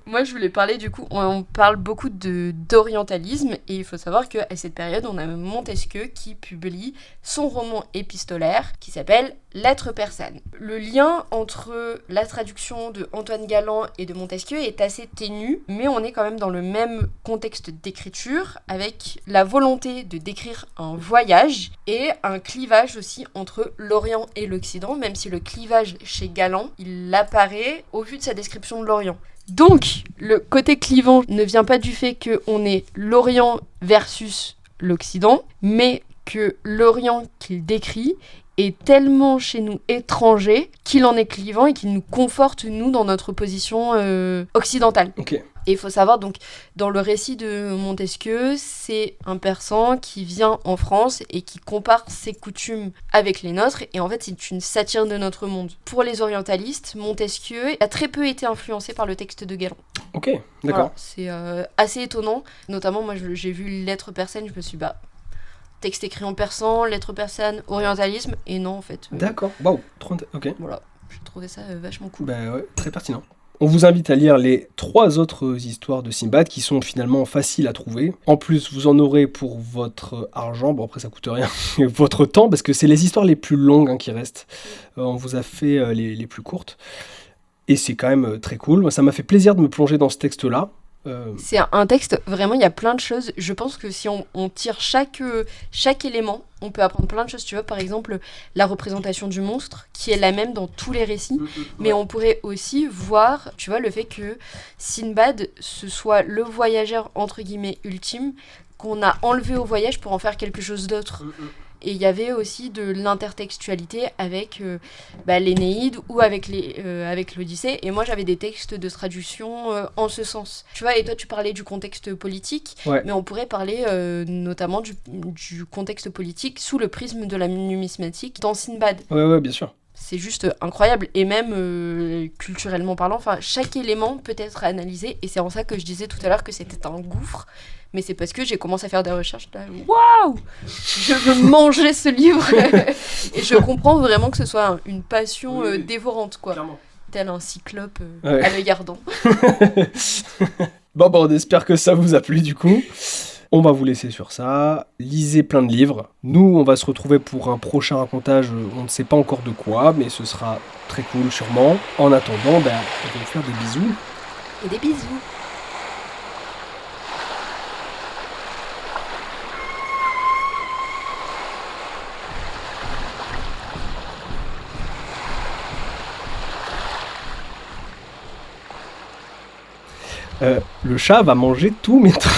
Moi, je voulais parler, du coup, on parle beaucoup d'orientalisme, et il faut savoir qu'à cette période, on a Montesquieu qui publie son roman épistolaire qui s'appelle Lettres persanes. Le lien entre la traduction de Antoine Galland et de Montesquieu est assez ténu, mais on est quand même dans le même contexte d'écriture, avec la volonté de décrire un voyage et un clivage aussi entre l'Orient et l'Occident, même si le clivage chez Galland, il apparaît au vu de sa description de l'Orient. Donc, le côté clivant ne vient pas du fait qu'on est l'Orient versus l'Occident, mais que l'Orient qu'il décrit est tellement chez nous étranger qu'il en est clivant et qu'il nous conforte, nous, dans notre position occidentale. Ok. Et il faut savoir, donc, dans le récit de Montesquieu, c'est un Persan qui vient en France et qui compare ses coutumes avec les nôtres. Et en fait, c'est une satire de notre monde. Pour les orientalistes, Montesquieu a très peu été influencé par le texte de Galland. Ok, d'accord. Voilà, c'est assez étonnant. Notamment, moi, j'ai vu Lettres persanes, je me suis dit, texte écrit en persan, lettres persanes, orientalisme. Et non, en fait. D'accord, waouh, ok. Voilà, j'ai trouvé ça vachement cool. Bah ouais, très pertinent. On vous invite à lire les 3 autres histoires de Simbad qui sont finalement faciles à trouver. En plus, vous en aurez pour votre argent, bon après ça coûte rien, votre temps, parce que c'est les histoires les plus longues qui restent. On vous a fait les plus courtes. Et c'est quand même très cool. Moi, ça m'a fait plaisir de me plonger dans ce texte-là. C'est un texte, vraiment, il y a plein de choses. Je pense que si on tire chaque élément, on peut apprendre plein de choses. Tu vois, par exemple, la représentation du monstre, qui est la même dans tous les récits. Mais on pourrait aussi voir, tu vois, le fait que Sinbad, ce soit le voyageur, entre guillemets, ultime, qu'on a enlevé au voyage pour en faire quelque chose d'autre. Et il y avait aussi de l'intertextualité avec l'Énéide ou avec l'Odyssée. Et moi, j'avais des textes de traduction en ce sens. Tu vois, et toi, tu parlais du contexte politique, mais on pourrait parler notamment du contexte politique sous le prisme de la numismatique dans Sinbad. Ouais, bien sûr. C'est juste incroyable. Et même culturellement parlant, chaque élément peut être analysé. Et c'est en ça que je disais tout à l'heure que c'était un gouffre. Mais c'est parce que j'ai commencé à faire des recherches. Waouh! Je veux manger ce livre. Et je comprends vraiment que ce soit une passion dévorante, quoi. Clairement. Tel un cyclope à l'œil ardent. Bon, on espère que ça vous a plu, du coup. On va vous laisser sur ça. Lisez plein de livres. Nous, on va se retrouver pour un prochain racontage. On ne sait pas encore de quoi, mais ce sera très cool sûrement. En attendant, on va vous faire des bisous. Et des bisous. Le chat va manger tous mes trucs.